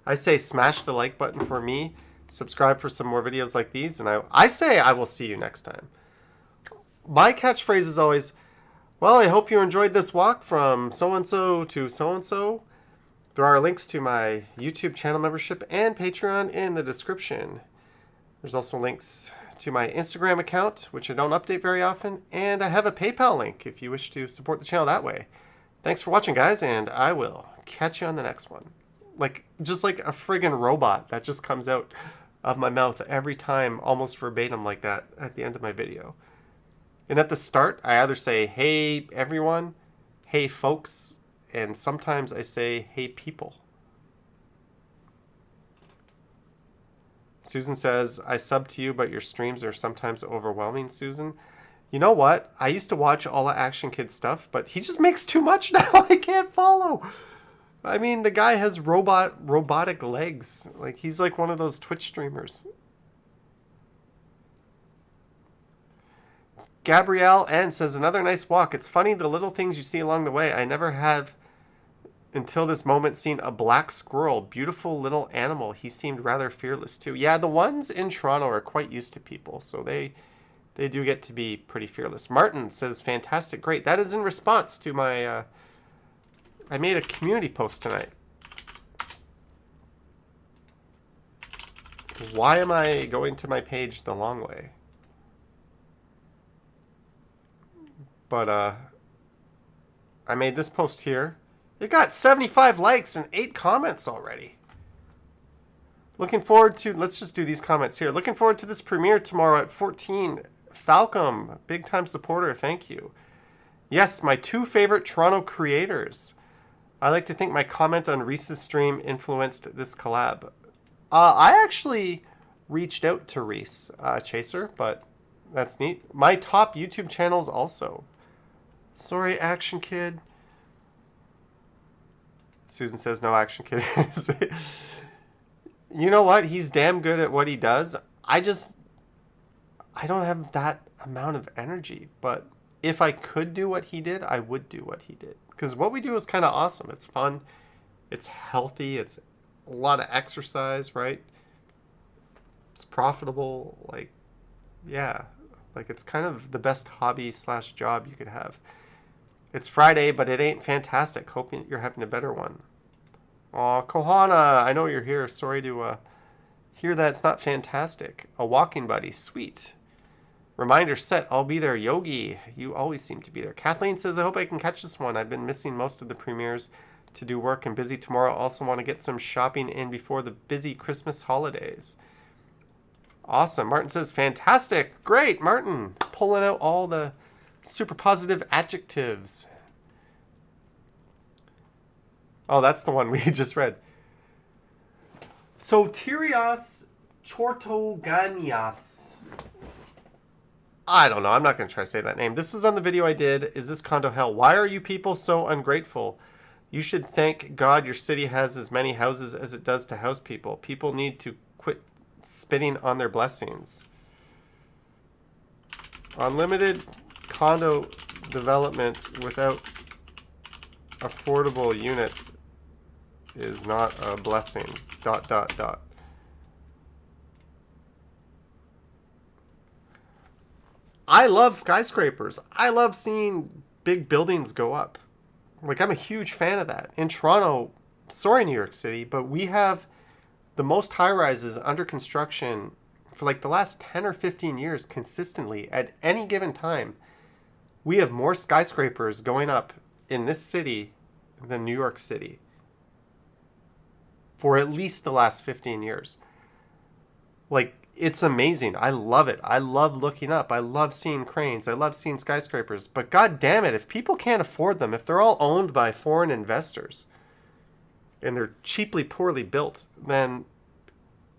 I say smash the like button for me. Subscribe for some more videos like these. And I say I will see you next time. My catchphrase is always, well, I hope you enjoyed this walk from so-and-so to so-and-so. There are links to my YouTube channel membership and Patreon in the description. There's also links to my Instagram account, which I don't update very often, and I have a PayPal link if you wish to support the channel that way. Thanks for watching, guys, and I will catch you on the next one. Just like a friggin' robot that just comes out of my mouth every time, almost verbatim like that at the end of my video. And at the start, I either say, hey, everyone, hey, folks, and sometimes I say, hey, people. Susan says, I sub to you, but your streams are sometimes overwhelming, Susan. You know what? I used to watch all the Action Kid stuff, but he just makes too much now. I can't follow. I mean, the guy has robotic legs. He's like one of those Twitch streamers. Gabrielle N says, another nice walk. It's funny the little things you see along the way. I never have until this moment seen a black squirrel. Beautiful little animal. He seemed rather fearless too. Yeah, the ones in Toronto are quite used to people, so they do get to be pretty fearless. Martin says, fantastic, great. That is in response to my... I made a community post tonight. Why am I going to my page the long way? But I made this post here. It got 75 likes and 8 comments already. Looking forward to, let's just do these comments here. Looking forward to this premiere tomorrow at 14. Falcom, big time supporter, thank you. Yes, my 2 favorite Toronto creators. I like to think my comment on Reese's stream influenced this collab. I actually reached out to Reese Chaser, but that's neat. My top YouTube channels also. Sorry, Action Kid. Susan says no, Action Kid. You know what? He's damn good at what he does. I don't have that amount of energy, but if I could do what he did, I would do what he did. Because what we do is kind of awesome. It's fun. It's healthy. It's a lot of exercise, right? It's profitable. Yeah. It's kind of the best hobby / job you could have. It's Friday, but it ain't fantastic. Hope you're having a better one. Aw, Kohana, I know you're here. Sorry to hear that it's not fantastic. A walking buddy. Sweet. Reminder set, I'll be there. Yogi, you always seem to be there. Kathleen says, I hope I can catch this one. I've been missing most of the premieres to do work and busy tomorrow. Also want to get some shopping in before the busy Christmas holidays. Awesome. Martin says, fantastic. Great, Martin. Pulling out all the Super positive adjectives. Oh, that's the one we just read. Soterios Chortoganias. I don't know. I'm not going to try to say that name. This was on the video I did. Is this condo hell? Why are you people so ungrateful? You should thank God your city has as many houses as it does to house people. People need to quit spitting on their blessings. Unlimited condo development without affordable units is not a blessing. ... I love skyscrapers. I love seeing big buildings go up. Like, I'm a huge fan of that. In Toronto, sorry New York City, but we have the most high-rises under construction for like the last 10 or 15 years consistently at any given time. We have more skyscrapers going up in this city than New York City for at least the last 15 years. Like, it's amazing. I love it. I love looking up. I love seeing cranes. I love seeing skyscrapers. But god damn it, if people can't afford them, if they're all owned by foreign investors and they're cheaply, poorly built, then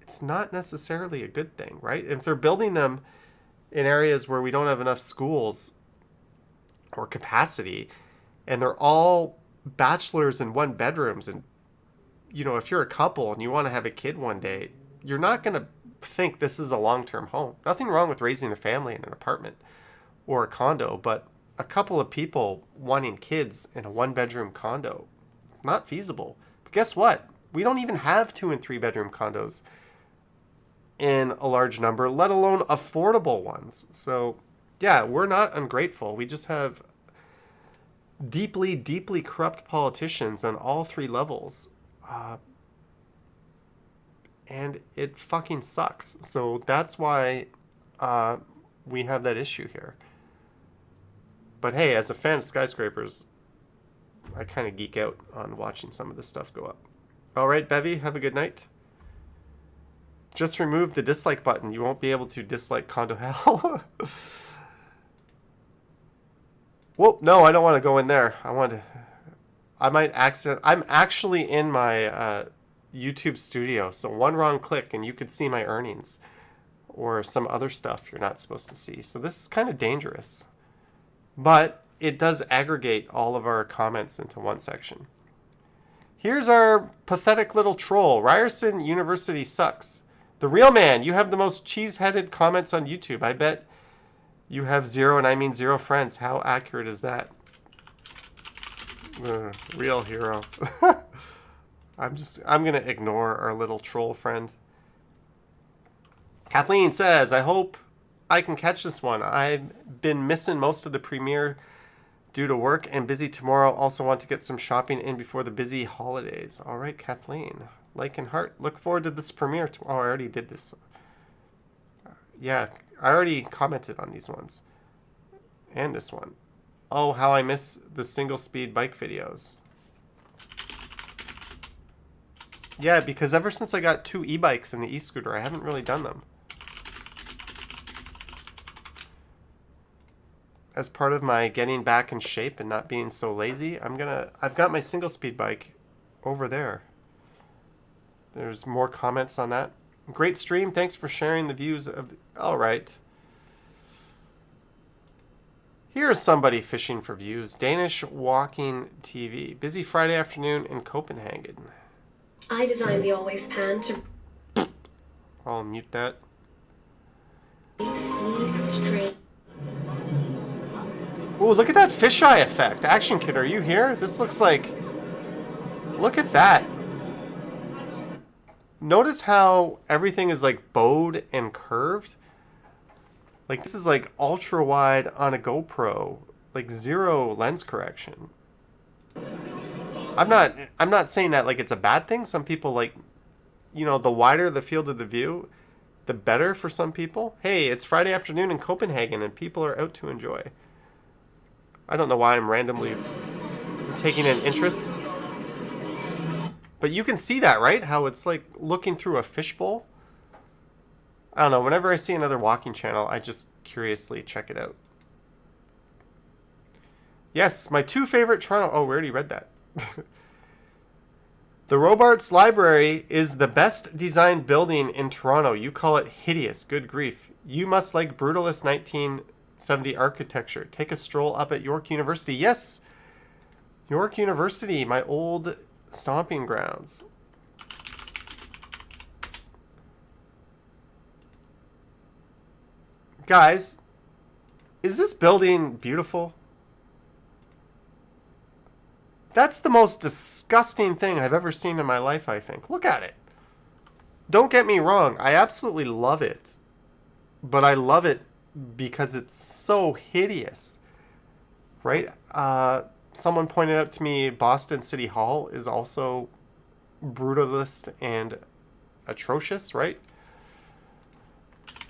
it's not necessarily a good thing, right? If they're building them in areas where we don't have enough schools or capacity, and they're all bachelors in one bedrooms, and you know, if you're a couple and you want to have a kid one day, you're not going to think this is a long-term home. Nothing wrong with raising a family in an apartment or a condo, but a couple of people wanting kids in a one-bedroom condo, not feasible. But guess what? We don't even have 2- and 3-bedroom condos in a large number, let alone affordable ones. So yeah, we're not ungrateful. We just have deeply, deeply corrupt politicians on all 3 levels. And it fucking sucks. So that's why we have that issue here. But hey, as a fan of skyscrapers, I kind of geek out on watching some of this stuff go up. All right, Bevy, have a good night. Just remove the dislike button. You won't be able to dislike Condo Hell. Whoop, no, I don't want to go in there. I might accident. I'm actually in my YouTube studio, so one wrong click and you could see my earnings or some other stuff you're not supposed to see. So this is kind of dangerous, but it does aggregate all of our comments into one section. Here's our pathetic little troll. Ryerson University sucks. The real man, you have the most cheese-headed comments on YouTube. I bet you have 0, and I mean 0 friends. How accurate is that? Real hero. I'm gonna ignore our little troll friend. Kathleen says, I hope I can catch this one. I've been missing most of the premiere due to work and busy tomorrow. Also want to get some shopping in before the busy holidays. All right, Kathleen. Like and heart. Look forward to this premiere. Oh, I already did this. Yeah, I already commented on these ones. And this one. Oh, how I miss the single speed bike videos. Yeah, because ever since I got 2 e-bikes and the e-scooter, I haven't really done them. As part of my getting back in shape and not being so lazy, I've got my single speed bike over there. There's more comments on that. Great stream. Thanks for sharing the views of... All right. Here's somebody fishing for views. Danish Walking TV. Busy Friday afternoon in Copenhagen. I designed the always pan to... I'll mute that. Steve straight. Ooh, look at that fisheye effect. Action Kid, are you here? This looks like... Look at that. Notice how everything is like bowed and curved. Like this is like ultra wide on a GoPro, like 0 lens correction. I'm not saying that like it's a bad thing. Some people like, you know, the wider the field of the view, the better for some people. Hey, it's Friday afternoon in Copenhagen and people are out to enjoy. I don't know why I'm randomly taking an interest. But you can see that, right? How it's like looking through a fishbowl. I don't know. Whenever I see another walking channel, I just curiously check it out. Yes, my two favorite Toronto... Oh, we already read that. The Robarts Library is the best designed building in Toronto. You call it hideous. Good grief. You must like brutalist 1970 architecture. Take a stroll up at York University. Yes, York University, my old stomping grounds. Guys, is this building beautiful? That's the most disgusting thing I've ever seen in my life, I think. Look at it. Don't get me wrong. I absolutely love it. But I love it because it's so hideous. Right? Someone pointed out to me Boston City Hall is also brutalist and atrocious, right?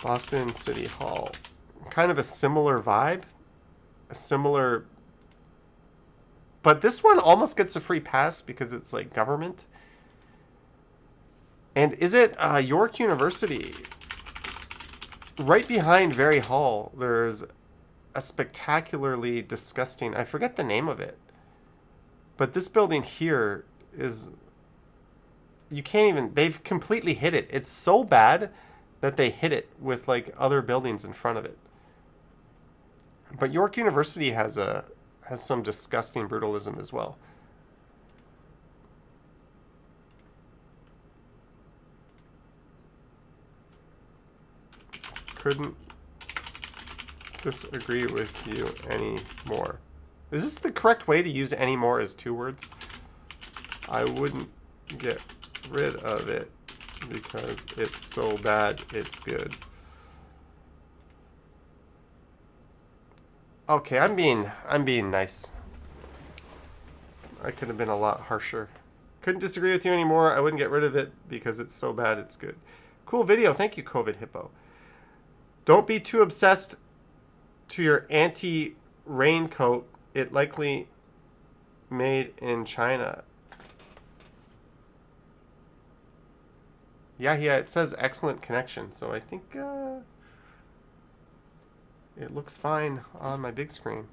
Boston City Hall. Kind of a similar vibe. A similar... But this one almost gets a free pass because it's like government. And is it York University? Right behind Very Hall, there's a spectacularly disgusting... I forget the name of it. But this building here is... You can't even... They've completely hid it. It's so bad that they hid it with like other buildings in front of it. But York University has some disgusting brutalism as well. Couldn't disagree with you anymore. Is this the correct way to use anymore as two words? I wouldn't get rid of it because it's so bad it's good. Okay, I'm being nice. I could have been a lot harsher. Couldn't disagree with you anymore. I wouldn't get rid of it because it's so bad it's good. Cool video. Thank you, COVID Hippo. Don't be too obsessed to your anti-raincoat. It likely made in China. Yeah, it says excellent connection. So I think it looks fine on my big screen.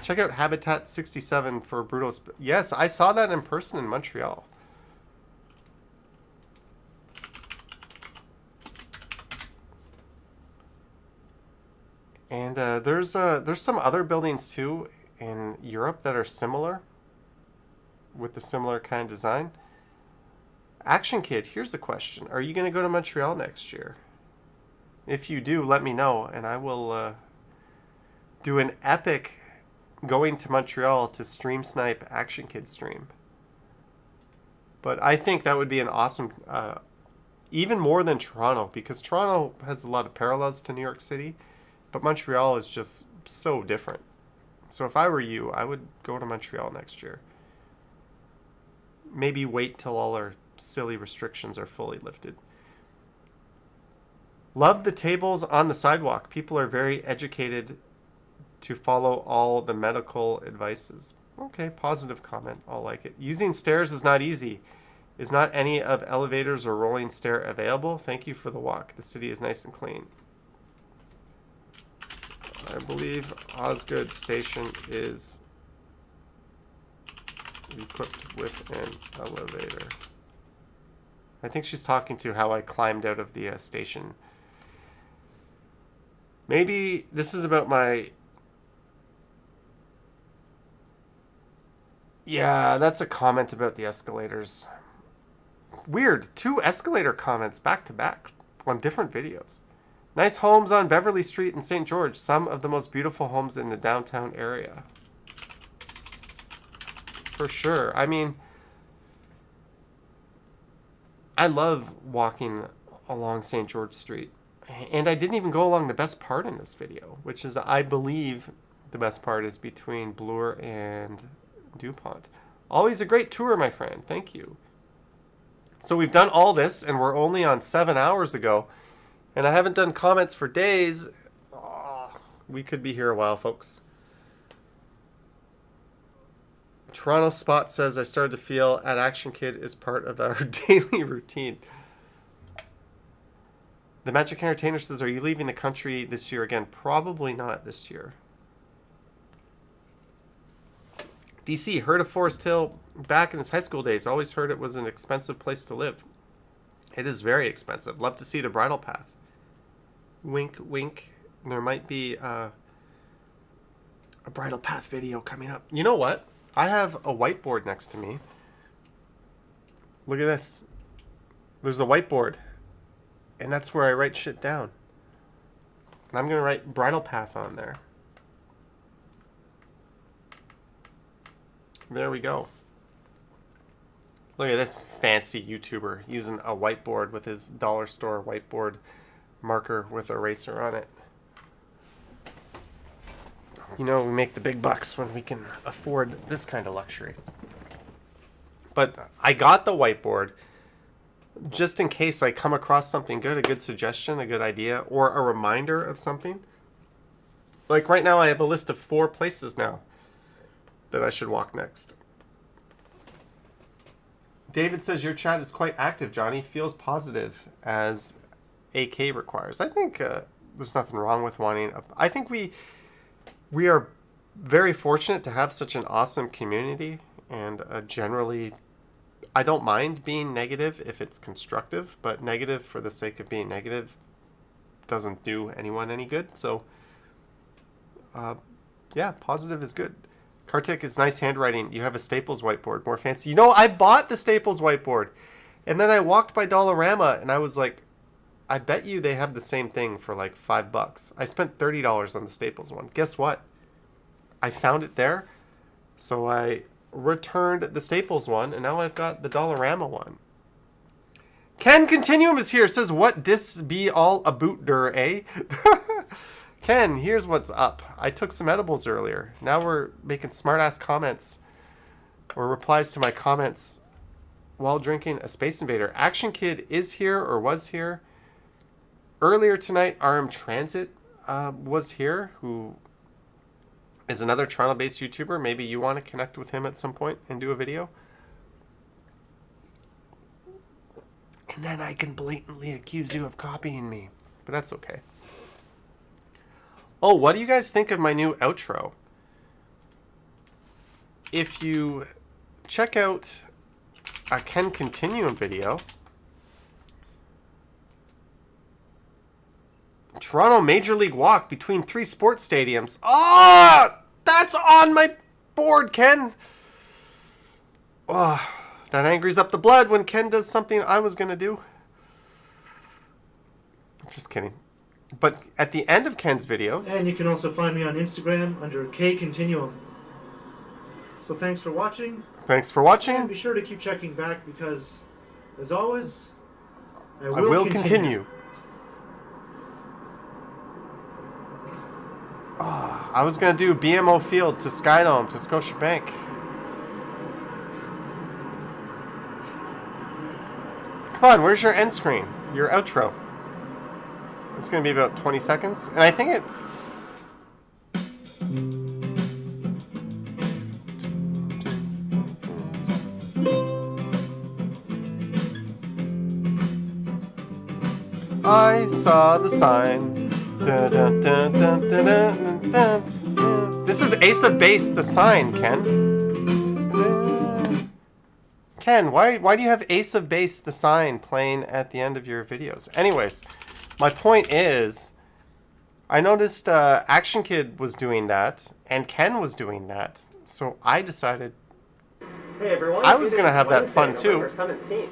Check out Habitat 67 for brutal... Yes, I saw that in person in Montreal. And there's some other buildings too in Europe that are similar, with the similar kind of design. Action Kid, here's the question. Are you going to go to Montreal next year? If you do, let me know, and I will do an epic going to Montreal to stream snipe Action Kid stream. But I think that would be an awesome, even more than Toronto, because Toronto has a lot of parallels to New York City, but Montreal is just so different. So if I were you, I would go to Montreal next year. Maybe wait till all our silly restrictions are fully lifted. Love the tables on the sidewalk. People are very educated to follow all the medical advices. Okay, positive comment. I'll like it. Using stairs is not easy. Is not any of elevators or rolling stair available? Thank you for the walk. The city is nice and clean. I believe Osgood Station is equipped with an elevator. I think she's talking to how I climbed out of the station. Maybe this is about my... Yeah, that's a comment about the escalators. Weird. 2 escalator comments back to back on different videos. Nice homes on Beverly Street in St. George. Some of the most beautiful homes in the downtown area. For sure. I mean, I love walking along St. George Street. And I didn't even go along the best part in this video, which is, I believe, the best part is between Bloor and DuPont. Always a great tour, my friend. Thank you. So we've done all this, and we're only on 7 hours ago. And I haven't done comments for days. Oh, we could be here a while, folks. Toronto Spot says, I started to feel at Action Kid is part of our daily routine. The Magic Entertainer says, are you leaving the country this year again? Probably not this year. DC, heard of Forest Hill back in his high school days. Always heard it was an expensive place to live. It is very expensive. Love to see the bridle path. Wink, wink. There might be a bridle path video coming up. You know what? I have a whiteboard next to me. Look at this. There's a whiteboard. And that's where I write shit down. And I'm going to write bridle path on there. There we go. Look at this fancy YouTuber using a whiteboard with his dollar store whiteboard marker with eraser on it. You know, we make the big bucks when we can afford this kind of luxury. But I got the whiteboard just in case I come across something good, a good suggestion, a good idea, or a reminder of something. Like right now I have a list of 4 places now that I should walk next. David says, your chat is quite active, Johnny. Feels positive as AK requires. I think there's nothing wrong with wanting... I think we are very fortunate to have such an awesome community. And generally, I don't mind being negative if it's constructive. But negative for the sake of being negative doesn't do anyone any good. So, yeah, positive is good. Kartik is nice handwriting. You have a Staples whiteboard. More fancy. You know, I bought the Staples whiteboard. And then I walked by Dollarama and I was like, I bet you they have the same thing for like $5. I spent $30 on the Staples one. Guess what? I found it there. So I returned the Staples one and now I've got the Dollarama one. Ken Continuum is here. Says, what dis be all about der, eh? Ken, here's what's up. I took some edibles earlier. Now we're making smart-ass comments or replies to my comments while drinking a Space Invader. Action Kid is here or was here. Earlier tonight, RM Transit was here, who is another Toronto-based YouTuber. Maybe you want to connect with him at some point and do a video. And then I can blatantly accuse you of copying me. But that's okay. Oh, what do you guys think of my new outro? If you check out a Ken Continuum video, Toronto Major League walk between 3 sports stadiums. Ah, that's on my board, Ken. Oh, that angries up the blood when Ken does something I was going to do. Just kidding. But at the end of Ken's videos... And you can also find me on Instagram under KContinuum. So thanks for watching. Thanks for watching. And be sure to keep checking back because, as always, I I will continue. Oh, I was going to do BMO Field to Skydome to Scotiabank. Come on, where's your end screen? Your outro. It's going to be about 20 seconds. And I think it... I saw the sign. Dun, dun, dun, dun, dun, dun, dun, dun. This is Ace of Base, the sign, Ken. Ken, why do you have Ace of Base, the sign, playing at the end of your videos? Anyways, my point is, I noticed Action Kid was doing that, and Ken was doing that, so I decided Hey everyone. I was going to have that Wednesday, fun too. November 17th.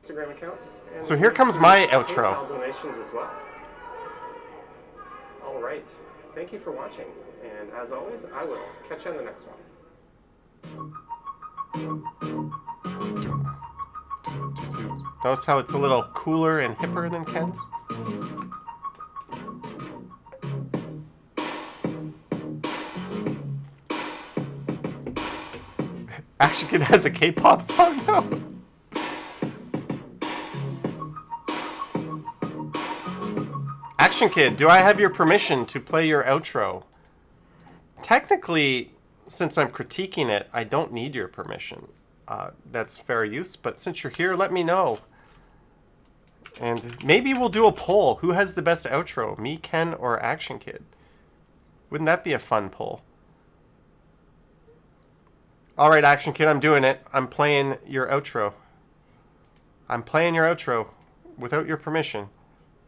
Instagram account. And So here comes my PayPal outro. donations as well. All right. Thank you for watching, and as always, I will catch you on the next one. Notice how it's a little cooler and hipper than Ken's? Action Kid has a K-pop song now. Action Kid, do I have your permission to play your outro? Technically, since I'm critiquing it, I don't need your permission. That's fair use, but since you're here, let me know. And maybe we'll do a poll. Who has the best outro? Me, Ken, or Action Kid? Wouldn't that be a fun poll? Alright, Action Kid, I'm doing it. I'm playing your outro. I'm playing your outro without your permission.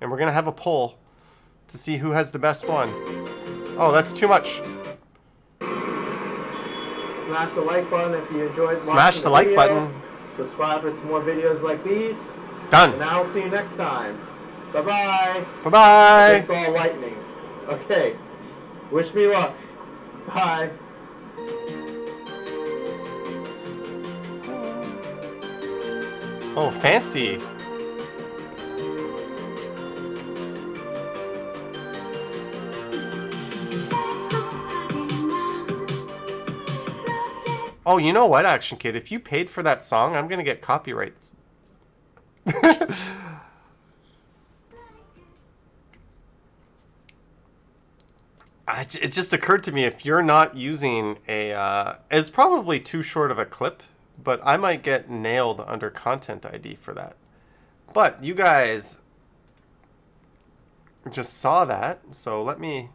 And we're going to have a poll to see who has the best one. Oh, that's too much. Smash the like button if you enjoyed Smash the like button. Subscribe for some more videos like these. Done. And I'll see you next time. Bye-bye. Bye-bye. It's all lightning. Okay. Wish me luck. Bye. Oh, fancy. Oh, you know what, Action Kid? If you paid for that song, I'm going to get copyrights. It just occurred to me, if you're not using a... it's probably too short of a clip, but I might get nailed under Content ID for that. But you guys just saw that, so let me...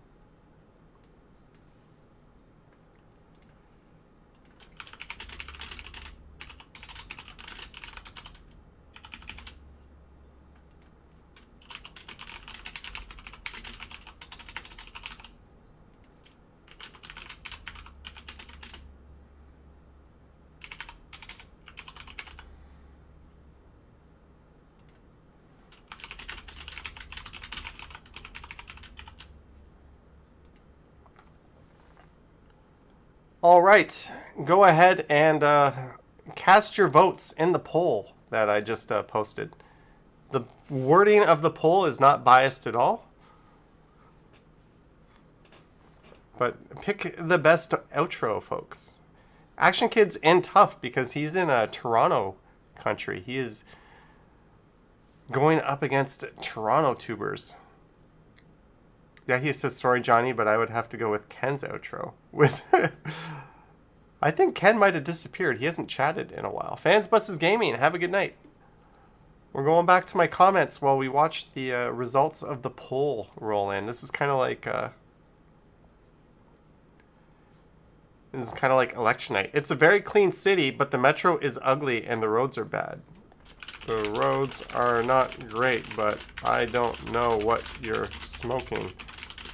All right, go ahead and cast your votes in the poll that I just posted. The wording of the poll is not biased at all. But pick the best outro, folks. Action Kid's in tough because he's in a Toronto country. He is going up against Toronto tubers. Yeah, he says, sorry, Johnny, but I would have to go with Ken's outro. I think Ken might have disappeared. He hasn't chatted in a while. Fans Buses Gaming, have a good night. We're going back to my comments while we watch the results of the poll roll in. This is kind of like election night. It's a very clean city, but the metro is ugly and the roads are bad. The roads are not great, but I don't know what you're smoking.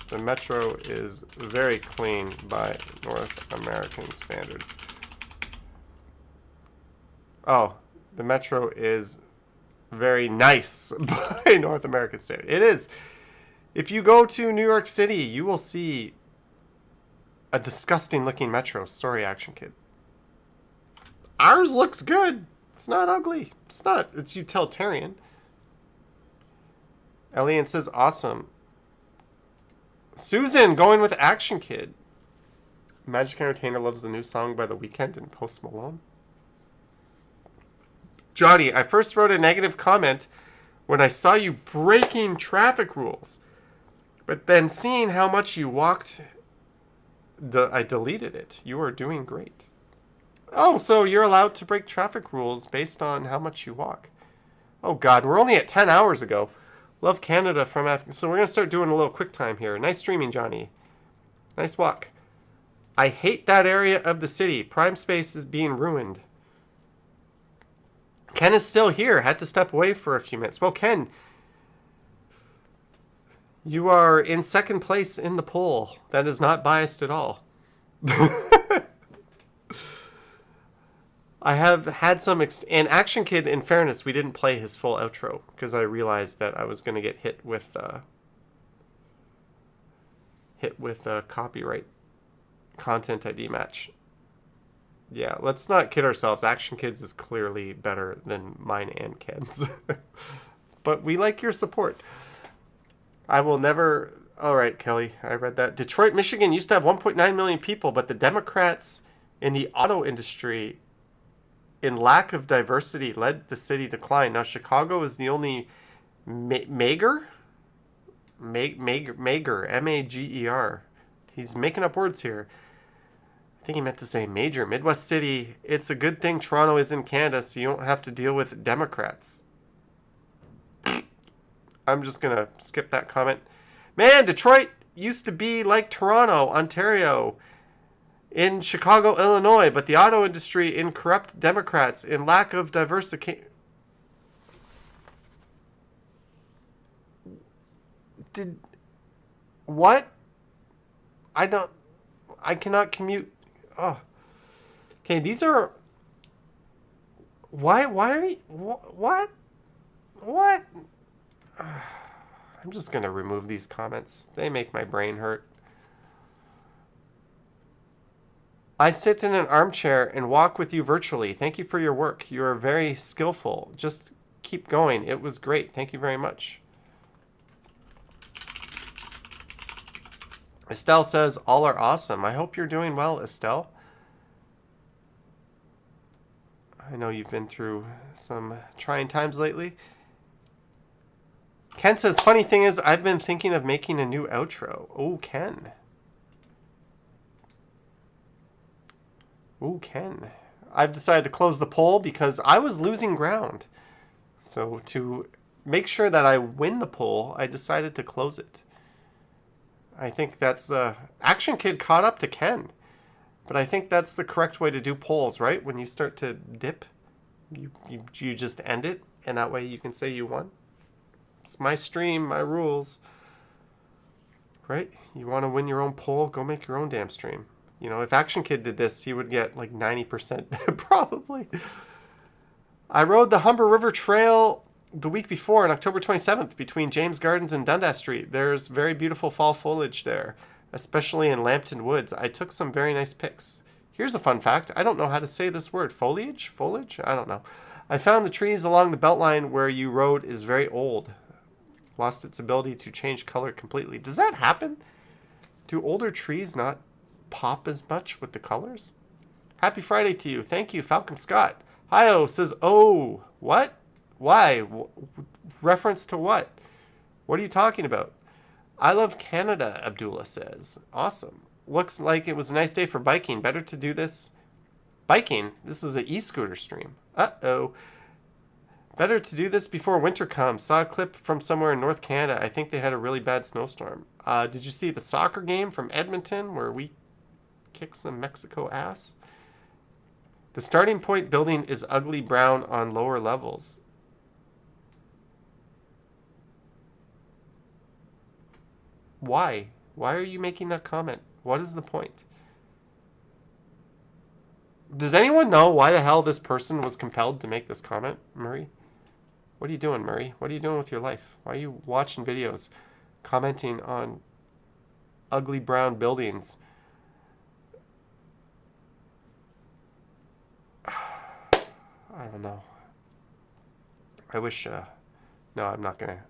The metro is very clean by North American standards. Oh, the metro is very nice by North American standards. It is. If you go to New York City, you will see a disgusting looking metro. Sorry, Action Kid. Ours looks good. It's not ugly. It's not. It's utilitarian. Elian says, awesome. Susan going with Action Kid. Magic Entertainer loves the new song by The Weeknd and Post Malone. Johnny, I first wrote a negative comment when I saw you breaking traffic rules. But then seeing how much you walked, I deleted it. You are doing great. Oh, so you're allowed to break traffic rules based on how much you walk. Oh, God, we're only at 10 hours ago. Love Canada from Africa. So we're going to start doing a little quick time here. Nice streaming, Johnny. Nice walk. I hate that area of the city. Prime space is being ruined. Ken is still here. Had to step away for a few minutes. Well, Ken, you are in second place in the poll. That is not biased at all. I have had some... and Action Kid, in fairness, we didn't play his full outro because I realized that I was going to get hit with copyright Content ID match. Yeah, let's not kid ourselves. Action Kids is clearly better than mine and Ken's. But we like your support. I will never... All right, Kelly, I read that. Detroit, Michigan used to have 1.9 million people, but the Democrats in the auto industry, in lack of diversity, led the city decline. Now, Chicago is the only mager, M-A-G-E-R. He's making up words here. I think he meant to say major. Midwest city, it's a good thing Toronto is in Canada, so you don't have to deal with Democrats. I'm just going to skip that comment. Man, Detroit used to be like Toronto, Ontario, in Chicago, Illinois, but the auto industry in corrupt Democrats, in lack of diversity. What? I cannot commute. Oh. Okay, these are... Why are you... What? I'm just going to remove these comments. They make my brain hurt. I sit in an armchair and walk with you virtually. Thank you for your work. You are very skillful. Just keep going. It was great. Thank you very much. Estelle says, all are awesome. I hope you're doing well, Estelle. I know you've been through some trying times lately. Ken says, funny thing is, I've been thinking of making a new outro. Oh, Ken. Oh, Ken. I've decided to close the poll because I was losing ground. So to make sure that I win the poll, I decided to close it. I think that's... Action Kid caught up to Ken. But I think that's the correct way to do polls, right? When you start to dip, you just end it, and that way you can say you won. It's my stream, my rules. Right? You want to win your own poll? Go make your own damn stream. You know, if Action Kid did this, he would get like 90% probably. I rode the Humber River Trail the week before on October 27th between James Gardens and Dundas Street. There's very beautiful fall foliage there, especially in Lambton Woods. I took some very nice pics. Here's a fun fact. I don't know how to say this word. Foliage? Foliage? I don't know. I found the trees along the beltline where you rode is very old. Lost its ability to change color completely. Does that happen? Do older trees not pop as much with the colors? Happy Friday to you. Thank you, Falcon Scott. Hio says, oh, what? Why? Reference to what? What are you talking about? I love Canada, Abdullah says. Awesome. Looks like it was a nice day for biking. Better to do this. Biking? This is an e-scooter stream. Uh-oh. Better to do this before winter comes. Saw a clip from somewhere in North Canada. I think they had a really bad snowstorm. Did you see the soccer game from Edmonton where we kicked some Mexico ass? The starting point building is ugly brown on lower levels. Why? Why are you making that comment? What is the point? Does anyone know why the hell this person was compelled to make this comment, Murray? What are you doing, Murray? What are you doing with your life? Why are you watching videos, commenting on ugly brown buildings? I don't know. I wish... no, I'm not going to...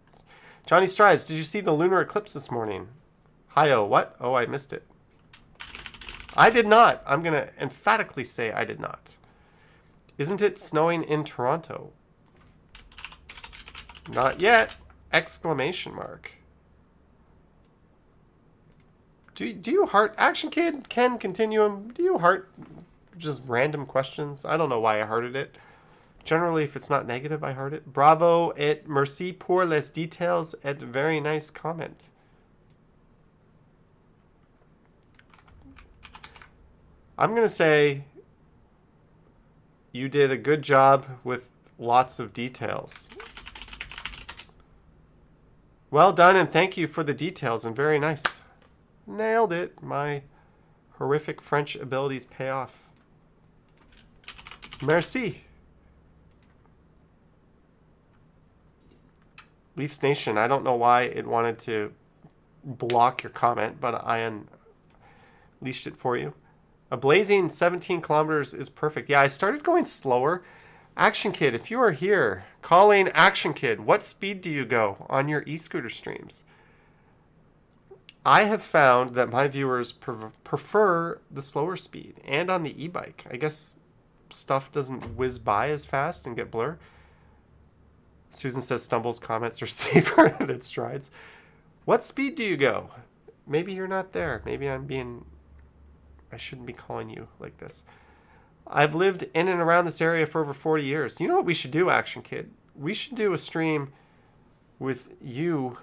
Johnny Strides, did you see the lunar eclipse this morning? Hi-oh, what? Oh, I missed it. I did not. I'm going to emphatically say I did not. Isn't it snowing in Toronto? Not yet! Exclamation mark. Do you heart... Action Kid, Ken, Continuum, do you heart just random questions? I don't know why I hearted it. Generally, if it's not negative, I heart it. Bravo et merci pour les details et very nice comment. I'm going to say you did a good job with lots of details. Well done, and thank you for the details, and very nice. Nailed it. My horrific French abilities pay off. Merci. Leafs Nation, I don't know why it wanted to block your comment, but I unleashed it for you. A blazing 17 kilometers is perfect. Yeah, I started going slower. Action Kid, if you are here, calling Action Kid, what speed do you go on your e-scooter streams? I have found that my viewers prefer the slower speed, and on the e-bike. I guess stuff doesn't whiz by as fast and get blur. Susan says Stumbles comments are safer than strides. What speed do you go? Maybe you're not there. Maybe I shouldn't be calling you like this. I've lived in and around this area for over 40 years. You know what we should do, Action Kid? We should do a stream with you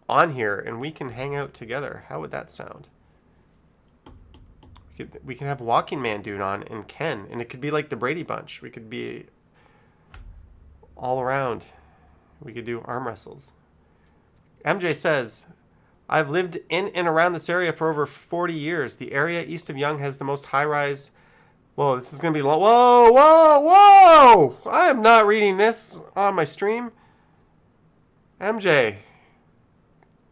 on here and we can hang out together. How would that sound? We can have Walking Man Dude on and Ken, and it could be like the Brady Bunch. We could be all around. We could do arm wrestles. MJ says, I've lived in and around this area for over 40 years. The area east of Yonge has the most high-rise... Whoa, this is going to be long. Whoa, whoa, whoa! I am not reading this on my stream. MJ.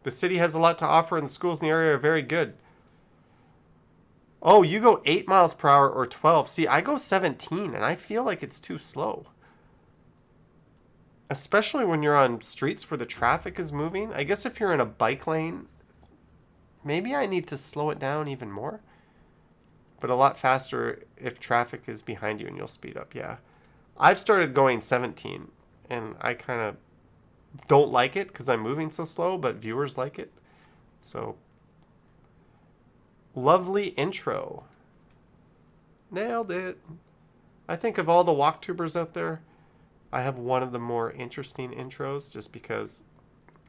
The city has a lot to offer and the schools in the area are very good. Oh, you go 8 miles per hour or 12. See, I go 17 and I feel like it's too slow. Especially when you're on streets where the traffic is moving. I guess if you're in a bike lane, maybe I need to slow it down even more. But a lot faster if traffic is behind you and you'll speed up, yeah. I've started going 17 and I kind of don't like it because I'm moving so slow, but viewers like it. So, lovely intro. Nailed it. I think of all the walktubers out there, I have one of the more interesting intros just because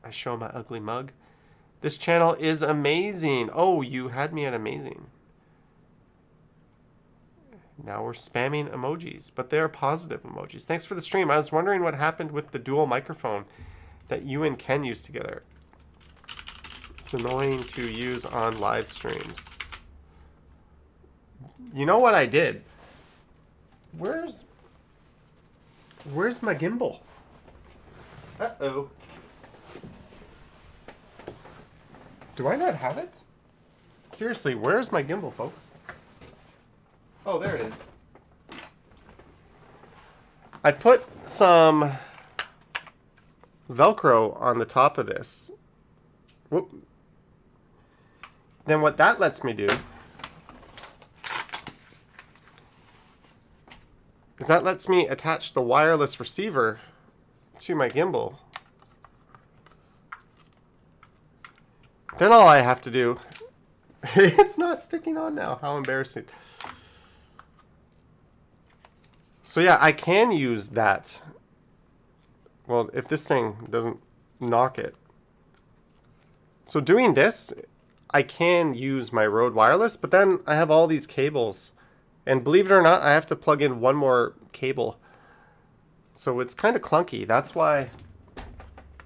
I show my ugly mug. This channel is amazing. Oh, you had me at amazing. Now we're spamming emojis, but they're positive emojis. Thanks for the stream. I was wondering what happened with the dual microphone that you and Ken use together. It's annoying to use on live streams. You know what I did? Where's my gimbal? Uh-oh. Do I not have it? Seriously, where's my gimbal, folks? Oh, there it is. I put some Velcro on the top of this. Whoop. Then what that lets me do is that lets me attach the wireless receiver to my gimbal. Then all I have to do, it's not sticking on now. How embarrassing. So yeah, I can use that. Well, if this thing doesn't knock it. So doing this, I can use my Rode wireless, but then I have all these cables. And believe it or not, I have to plug in one more cable. So it's kind of clunky. That's why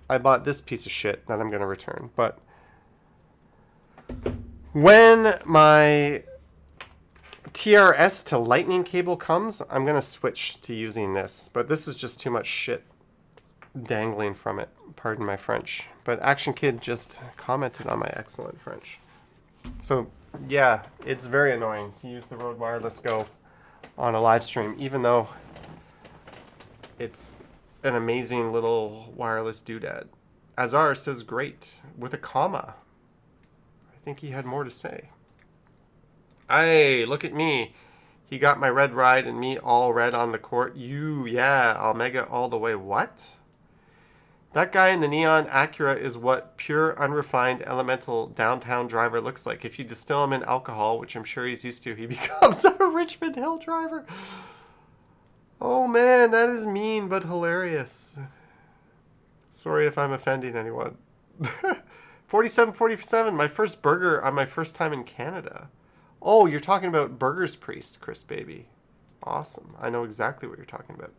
I bought this piece of shit that I'm going to return. But when my TRS to lightning cable comes, I'm going to switch to using this. But this is just too much shit dangling from it. Pardon my French. But Action Kid just commented on my excellent French. So, yeah, it's very annoying to use the Rode Wireless Go on a live stream, even though it's an amazing little wireless doodad. Azar says great, with a comma. I think he had more to say. Hey, look at me. He got my red ride and me all red on the court. Yeah, Omega all the way. What? That guy in the neon Acura is what pure, unrefined, elemental downtown driver looks like. If you distill him in alcohol, which I'm sure he's used to, he becomes a Richmond Hill driver. Oh man, that is mean but hilarious. Sorry if I'm offending anyone. 4747, my first burger on my first time in Canada. Oh, you're talking about Burgers Priest, Chris Baby. Awesome. I know exactly what you're talking about.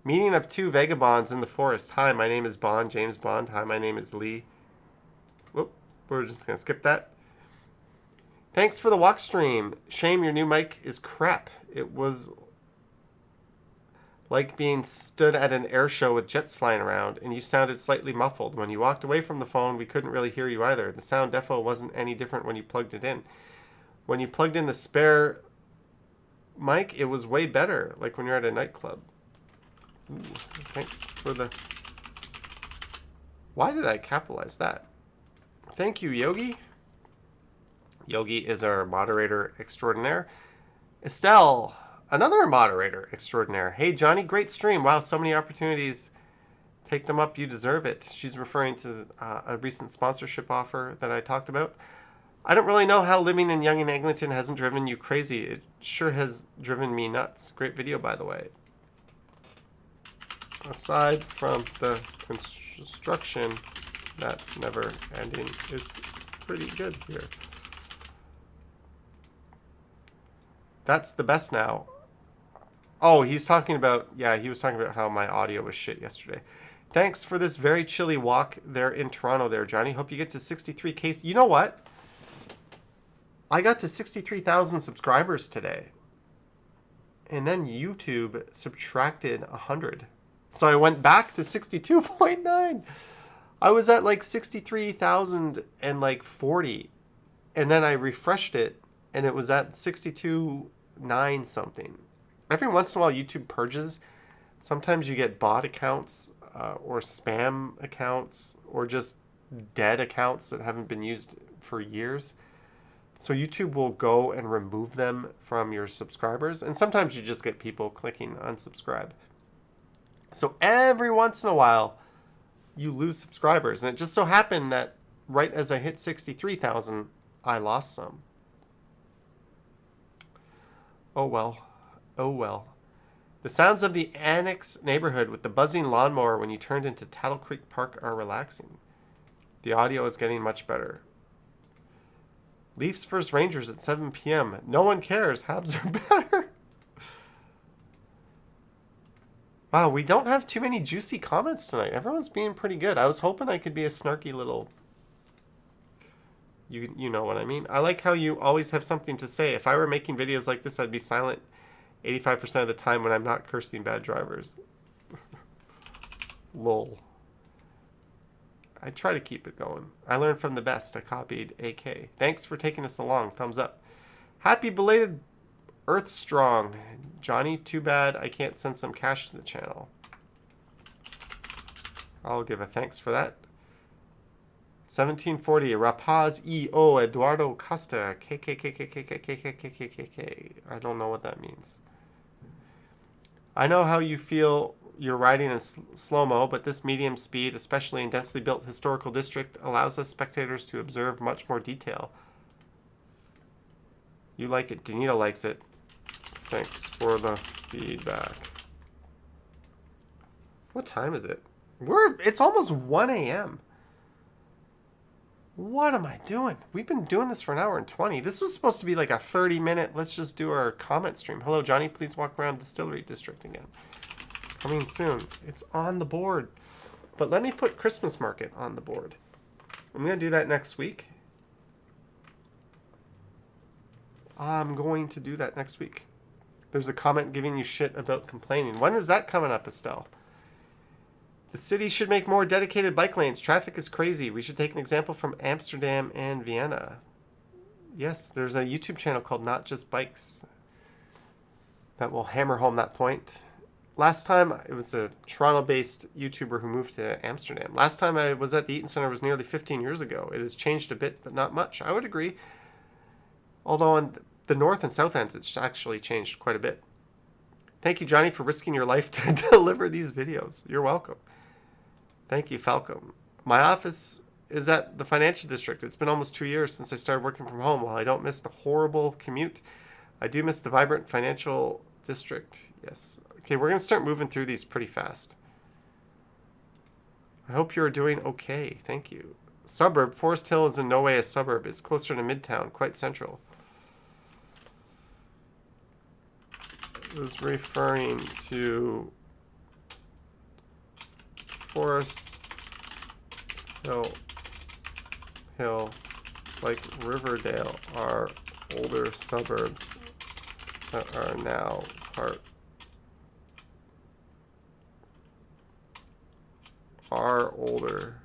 Meeting of two vagabonds in the forest. Hi, my name is Bond, James Bond. Hi, my name is Lee. Whoop, we're just going to skip that. Thanks for the walk stream. Shame your new mic is crap. It was like being stood at an air show with jets flying around, and you sounded slightly muffled. When you walked away from the phone, we couldn't really hear you either. The sound defo wasn't any different when you plugged it in. When you plugged in the spare mic, it was way better, like when you're at a nightclub. Ooh, thanks for the... Why did I capitalize that? Thank you, Yogi. Yogi is our moderator extraordinaire. Estelle, another moderator extraordinaire. Hey, Johnny, great stream. Wow, so many opportunities. Take them up, you deserve it. She's referring to a recent sponsorship offer that I talked about. I don't really know how living in Yonge and Eglinton hasn't driven you crazy. It sure has driven me nuts. Great video, by the way. Aside from the construction that's never ending, it's pretty good here. That's the best now. Oh, he's talking about, yeah, he was talking about how my audio was shit yesterday. Thanks for this very chilly walk there in Toronto there, Johnny. Hope you get to 63K. You know what? I got to 63,000 subscribers today. And then YouTube subtracted 100. So I went back to 62.9. I was at like 63,000 and like 40. And then I refreshed it and it was at 62.9 something. Every once in a while YouTube purges. Sometimes you get bot accounts or spam accounts or just dead accounts that haven't been used for years. So YouTube will go and remove them from your subscribers. And sometimes you just get people clicking unsubscribe. So every once in a while, you lose subscribers. And it just so happened that right as I hit 63,000, I lost some. Oh well. Oh well. The sounds of the Annex neighborhood with the buzzing lawnmower when you turned into Tattle Creek Park are relaxing. The audio is getting much better. Leafs vs. Rangers at 7 p.m. No one cares. Habs are better. Wow, we don't have too many juicy comments tonight. Everyone's being pretty good. I was hoping I could be a snarky little... You know what I mean? I like how you always have something to say. If I were making videos like this, I'd be silent 85% of the time when I'm not cursing bad drivers. Lol. I try to keep it going. I learned from the best. I copied AK. Thanks for taking us along. Thumbs up. Happy belated Earth Strong. Johnny, too bad I can't send some cash to the channel. I'll give a thanks for that. 1740. Rapaz E.O. Eduardo Costa. KKKKKKKKKKK. I don't know what that means. I know how you feel you're riding in slow-mo, but this medium speed, especially in densely built historical district, allows us spectators to observe much more detail. You like it. Danita likes it. Thanks for the feedback. What time is it? It's almost 1 a.m. What am I doing? We've been doing this for an hour and 20. This was supposed to be like a 30-minute, let's just do our comment stream. Hello, Johnny. Please walk around Distillery District again. Coming soon. It's on the board. But let me put Christmas Market on the board. I'm going to do that next week. There's a comment giving you shit about complaining. When is that coming up, Estelle? The city should make more dedicated bike lanes. Traffic is crazy. We should take an example from Amsterdam and Vienna. Yes, there's a YouTube channel called Not Just Bikes that will hammer home that point. Last time, it was a Toronto-based YouTuber who moved to Amsterdam. Last time I was at the Eaton Center was nearly 15 years ago. It has changed a bit, but not much. I would agree. Although on the north and south ends, it's actually changed quite a bit. Thank you, Johnny, for risking your life to deliver these videos. You're welcome. Thank you, Falcom. My office is at the financial district. It's been almost 2 years since I started working from home. While I don't miss the horrible commute, I do miss the vibrant financial district. Yes. Okay, we're going to start moving through these pretty fast. I hope you're doing okay. Thank you. Suburb. Forest Hill is in no way a suburb. It's closer to Midtown, quite central. I was referring to Forest Hill, like Riverdale, are older suburbs that are now part are older.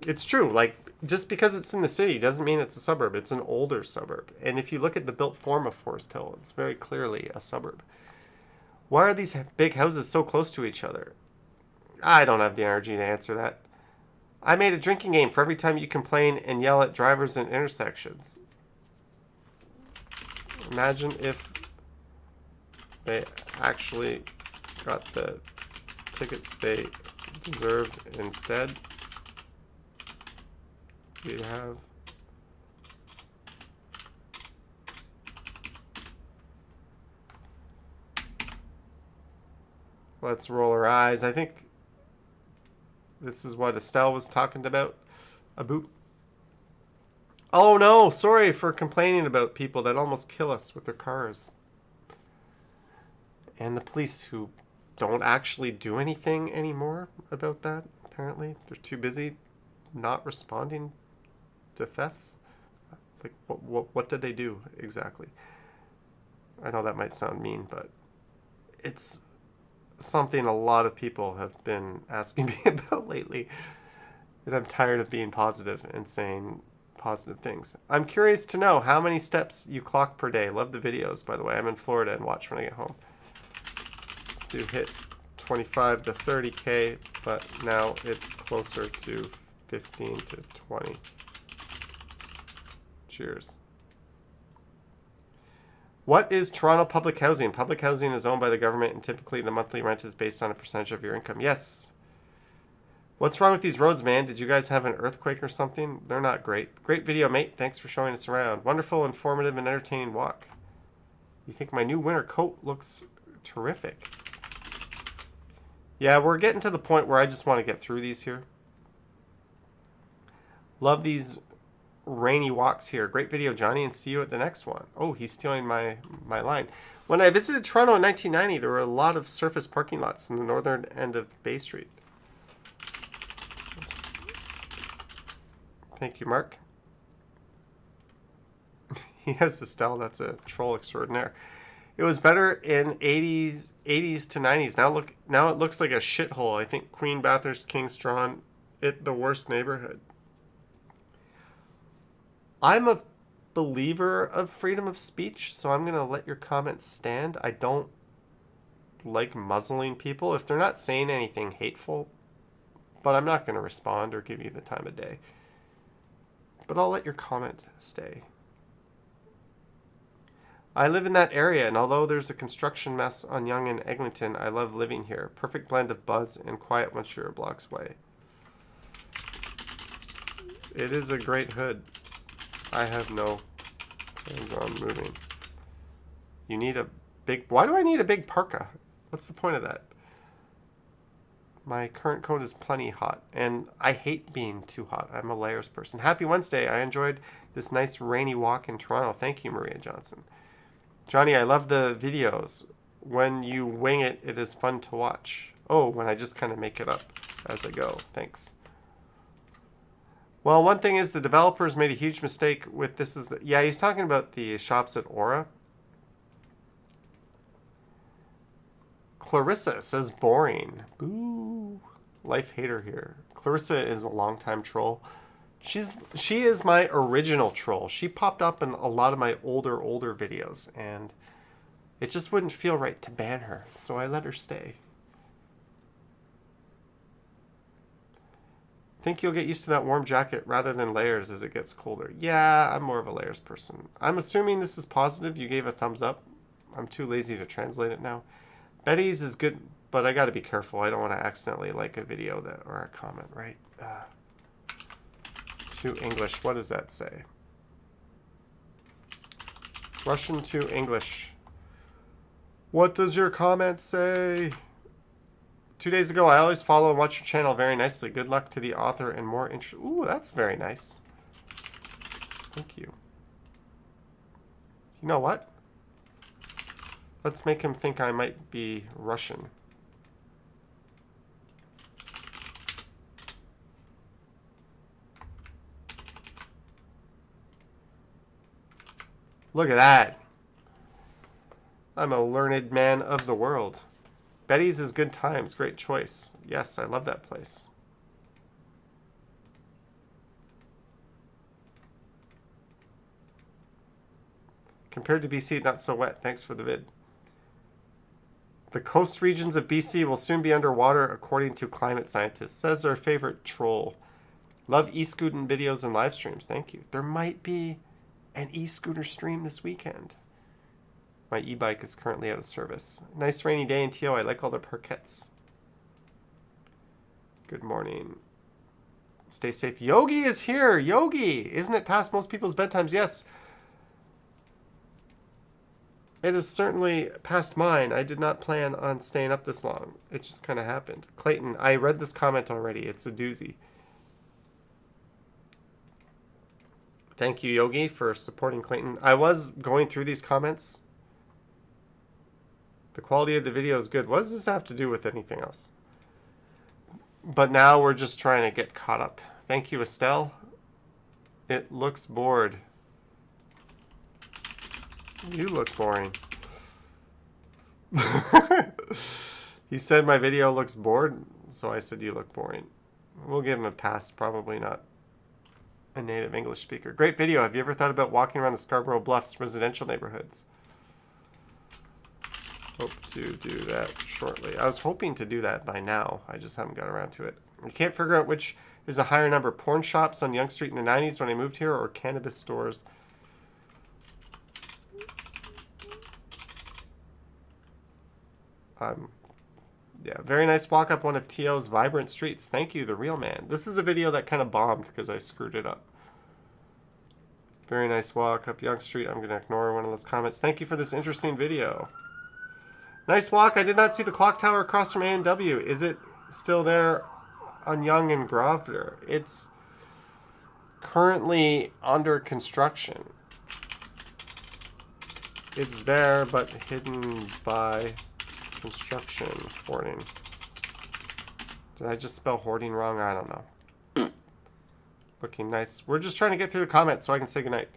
It's true, like, just because it's in the city doesn't mean it's a suburb. It's an older suburb. And if you look at the built form of Forest Hill, it's very clearly a suburb. Why are these big houses so close to each other? I don't have the energy to answer that. I made a drinking game for every time you complain and yell at drivers in intersections. Imagine if they actually got the tickets they deserved instead. We'd have Let's roll our eyes. I think this is what Estelle was talking about. Oh no, sorry for complaining about people that almost kill us with their cars. And the police who don't actually do anything anymore about that, apparently. They're too busy not responding to thefts. Like, what did they do exactly? I know that might sound mean, but it's something a lot of people have been asking me about lately. And I'm tired of being positive and saying positive things. I'm curious to know how many steps you clock per day. Love the videos, by the way. I'm in Florida and watch when I get home. To hit 25 to 30K, but now it's closer to 15 to 20. Cheers. What is Toronto public housing? Public housing is owned by the government, and typically the monthly rent is based on a percentage of your income. Yes. What's wrong with these roads, man? Did you guys have an earthquake or something? They're not great. Great video, mate. Thanks for showing us around. Wonderful, informative, and entertaining walk. You think my new winter coat looks terrific? Yeah, we're getting to the point where I just want to get through these here. Love these rainy walks here. Great video, Johnny, and see you at the next one. Oh, he's stealing my line. When I visited Toronto in 1990, there were a lot of surface parking lots in the northern end of Bay Street. Thank you, Mark. Yes, Estelle, that's a troll extraordinaire. It was better in 80s to 90s. Now it looks like a shithole. I think Queen Bathurst, King Strawn, the worst neighborhood. I'm a believer of freedom of speech, so I'm going to let your comments stand. I don't like muzzling people if they're not saying anything hateful, but I'm not going to respond or give you the time of day. But I'll let your comment stay. I live in that area, and although there's a construction mess on Yonge and Eglinton, I love living here. Perfect blend of buzz and quiet once you're a block's way. It is a great hood. I have no plans on moving. You need a big... Why do I need a big parka? What's the point of that? My current coat is plenty hot, and I hate being too hot. I'm a layers person. Happy Wednesday. I enjoyed this nice rainy walk in Toronto. Thank you, Maria Johnson. Johnny, I love the videos. When you wing it, it is fun to watch. Oh, when I just kind of make it up as I go. Thanks. Well, one thing is the developers made a huge mistake with this. Yeah, he's talking about the shops at Aura. Clarissa says boring. Boo. Life hater here. Clarissa is a longtime troll. She is my original troll. She popped up in a lot of my older videos, and it just wouldn't feel right to ban her, so I let her stay. Think you'll get used to that warm jacket rather than layers as it gets colder. Yeah, I'm more of a layers person. I'm assuming this is positive. You gave a thumbs up. I'm too lazy to translate it now. Betty's is good, but I got to be careful. I don't want to accidentally like a video or a comment, right? To English. What does that say? Russian to English. What does your comment say? 2 days ago, I always follow and watch your channel very nicely. Good luck to the author and more interest. Ooh, that's very nice. Thank you. You know what? Let's make him think I might be Russian. Look at that. I'm a learned man of the world. Betty's is good times. Great choice. Yes, I love that place. Compared to BC, not so wet. Thanks for the vid. The coast regions of BC will soon be underwater, according to climate scientists, says our favorite troll. Love e-scooter videos and live streams. Thank you. There might be an e-scooter stream this weekend. My e-bike is currently out of service. Nice rainy day in TO. I like all the parquets. Good morning. Stay safe. Yogi is here. Yogi! Isn't it past most people's bedtimes? Yes. It is certainly past mine. I did not plan on staying up this long. It just kind of happened. Clayton, I read this comment already. It's a doozy. Thank you, Yogi, for supporting Clayton. I was going through these comments. The quality of the video is good. What does this have to do with anything else? But now we're just trying to get caught up. Thank you, Estelle. It looks bored. You look boring. He said my video looks bored, so I said you look boring. We'll give him a pass. Probably not a native English speaker. Great video. Have you ever thought about walking around the Scarborough Bluffs residential neighborhoods? Hope to do that shortly. I was hoping to do that by now. I just haven't got around to it. I can't figure out which is a higher number. Porn shops on Yonge Street in the 90s when I moved here, or cannabis stores. Yeah, very nice walk up one of T.O.'s vibrant streets. Thank you, the real man. This is a video that kind of bombed because I screwed it up. Very nice walk up Yonge Street. I'm going to ignore one of those comments. Thank you for this interesting video. Nice walk. I did not see the clock tower across from A&W. Is it still there on Yonge and Grosvenor? It's currently under construction. It's there, but hidden by construction hoarding. Did I just spell hoarding wrong? I don't know. Looking nice. We're just trying to get through the comments so I can say goodnight.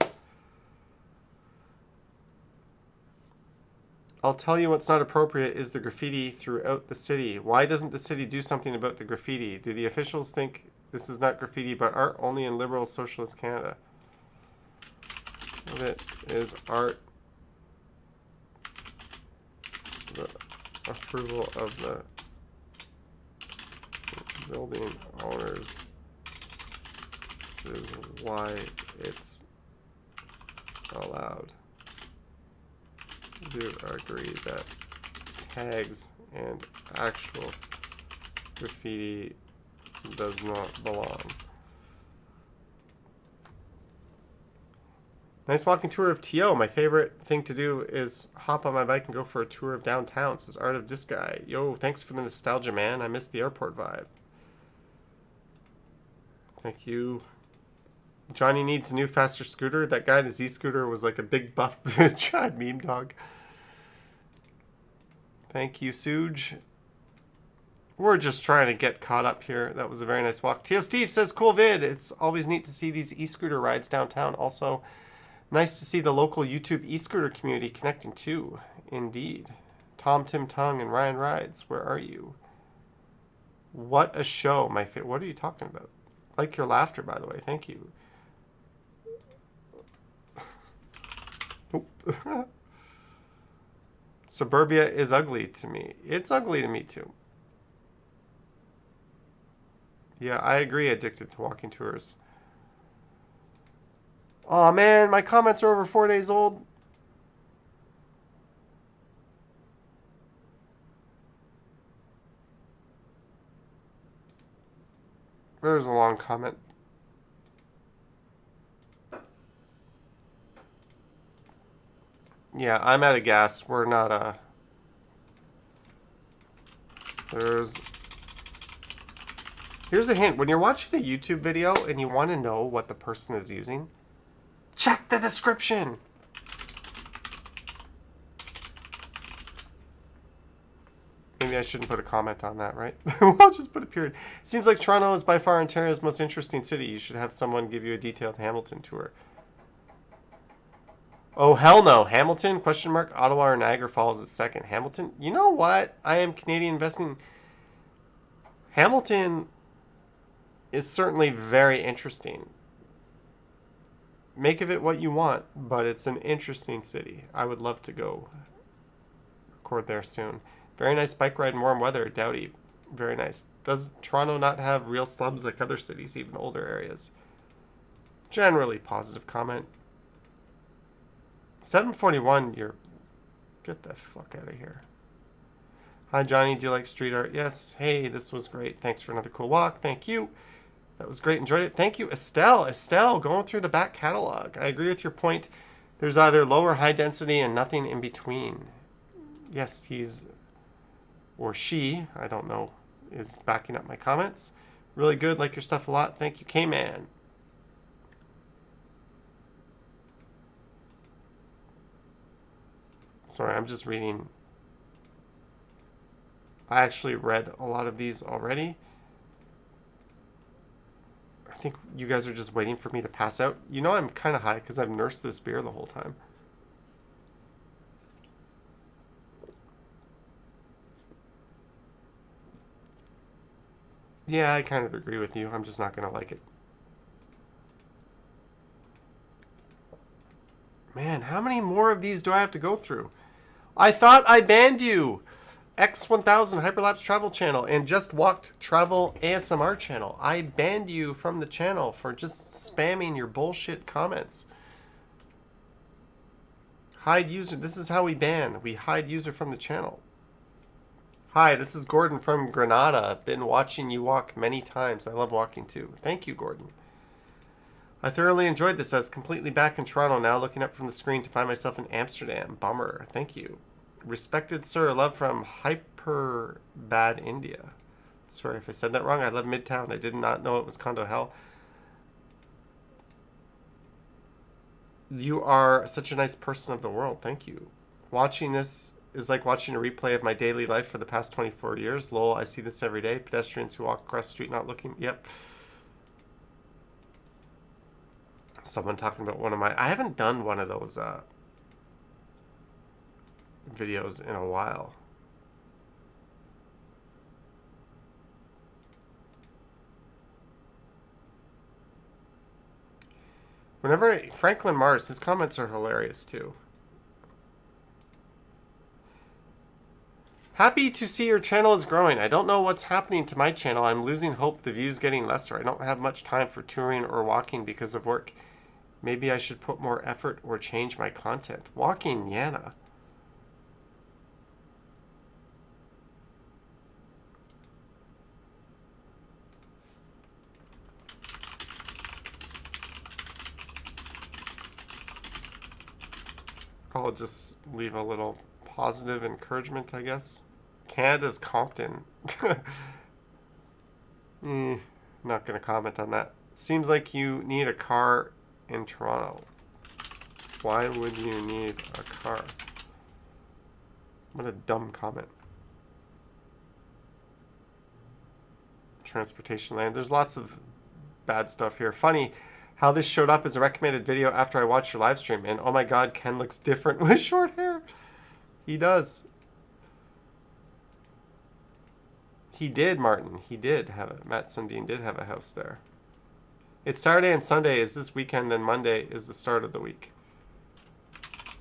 I'll tell you what's not appropriate is the graffiti throughout the city. Why doesn't the city do something about the graffiti? Do the officials think this is not graffiti but art only in liberal socialist Canada? It is art. The approval of the building owners is why it's allowed. Do agree that tags and actual graffiti does not belong. Nice walking tour of TO. My favorite thing to do is hop on my bike and go for a tour of downtown, says Art of This Guy. Yo, thanks for the nostalgia, man. I miss the airport vibe. Thank you. Johnny needs a new faster scooter. That guy in his e-scooter was like a big buff Chad meme dog. Thank you, Suge. We're just trying to get caught up here. That was a very nice walk. Tio Steve says, cool vid. It's always neat to see these e-scooter rides downtown. Also, nice to see the local YouTube e-scooter community connecting too. Indeed. Tom Tim Tongue and Ryan Rides, where are you? What a show. What are you talking about? Like your laughter, by the way. Thank you. Nope. Suburbia is ugly to me. It's ugly to me too. Yeah, I agree. Addicted to walking tours. Aw, man, my comments are over 4 days old. There's a long comment. Yeah, I'm out of gas. We're not, Here's a hint. When you're watching a YouTube video and you want to know what the person is using, check the description. Maybe I shouldn't put a comment on that, right? I'll just put a period. It seems like Toronto is by far Ontario's most interesting city. You should have someone give you a detailed Hamilton tour. Oh, hell no. Hamilton, question mark. Ottawa or Niagara Falls is second. Hamilton? You know what? I am Canadian investing. Hamilton is certainly very interesting. Make of it what you want, but it's an interesting city. I would love to go record there soon. Very nice bike ride in warm weather. Doughty. Very nice. Does Toronto not have real slums like other cities, even older areas? Generally positive comment. 741, get the fuck out of here. Hi, Johnny. Do you like street art? Yes. Hey, this was great. Thanks for another cool walk. Thank you. That was great. Enjoyed it. Thank you, Estelle. Estelle, going through the back catalog. I agree with your point There's either low or high density and nothing in between. Yes, he's, or she, I don't know, is backing up my comments. Really good. Like your stuff a lot. Thank you, K-Man. Sorry, I'm just reading. I actually read a lot of these already. I think you guys are just waiting for me to pass out. You know I'm kind of high because I've nursed this beer the whole time. Yeah, I kind of agree with you. I'm just not going to like it. Man, how many more of these do I have to go through? I thought I banned you. X1000 Hyperlapse Travel Channel and Just Walked Travel ASMR Channel. I banned you from the channel for just spamming your bullshit comments. Hide user. This is how we ban. We hide user from the channel. Hi, this is Gordon from Granada. Been watching you walk many times. I love walking too. Thank you, Gordon. I thoroughly enjoyed this. I was completely back in Toronto now, looking up from the screen to find myself in Amsterdam. Bummer. Thank you. Respected sir, love from Hyperbad, India. Sorry if I said that wrong. I love Midtown. I did not know it was condo hell. You are such a nice person of the world. Thank you. Watching this is like watching a replay of my daily life for the past 24 years. Lol, I see this every day. Pedestrians who walk across the street not looking. Yep. Someone talking about one of my... I haven't done one of those videos in a while. Whenever Franklin Mars, his comments are hilarious too. Happy to see your channel is growing. I don't know what's happening to my channel. I'm losing hope the views getting lesser. I don't have much time for touring or walking because of work. Maybe I should put more effort or change my content. Walking, Yana. I'll just leave a little positive encouragement, I guess. Canada's Compton. Not going to comment on that. Seems like you need a car in Toronto. Why would you need a car? What a dumb comment. Transportation land. There's lots of bad stuff here. Funny how this showed up as a recommended video after I watched your live stream. And oh my god, Ken looks different with short hair. He does. He did, Martin. He did have it. Matt Sundin did have a house there. It's Saturday and Sunday is this weekend, then Monday is the start of the week.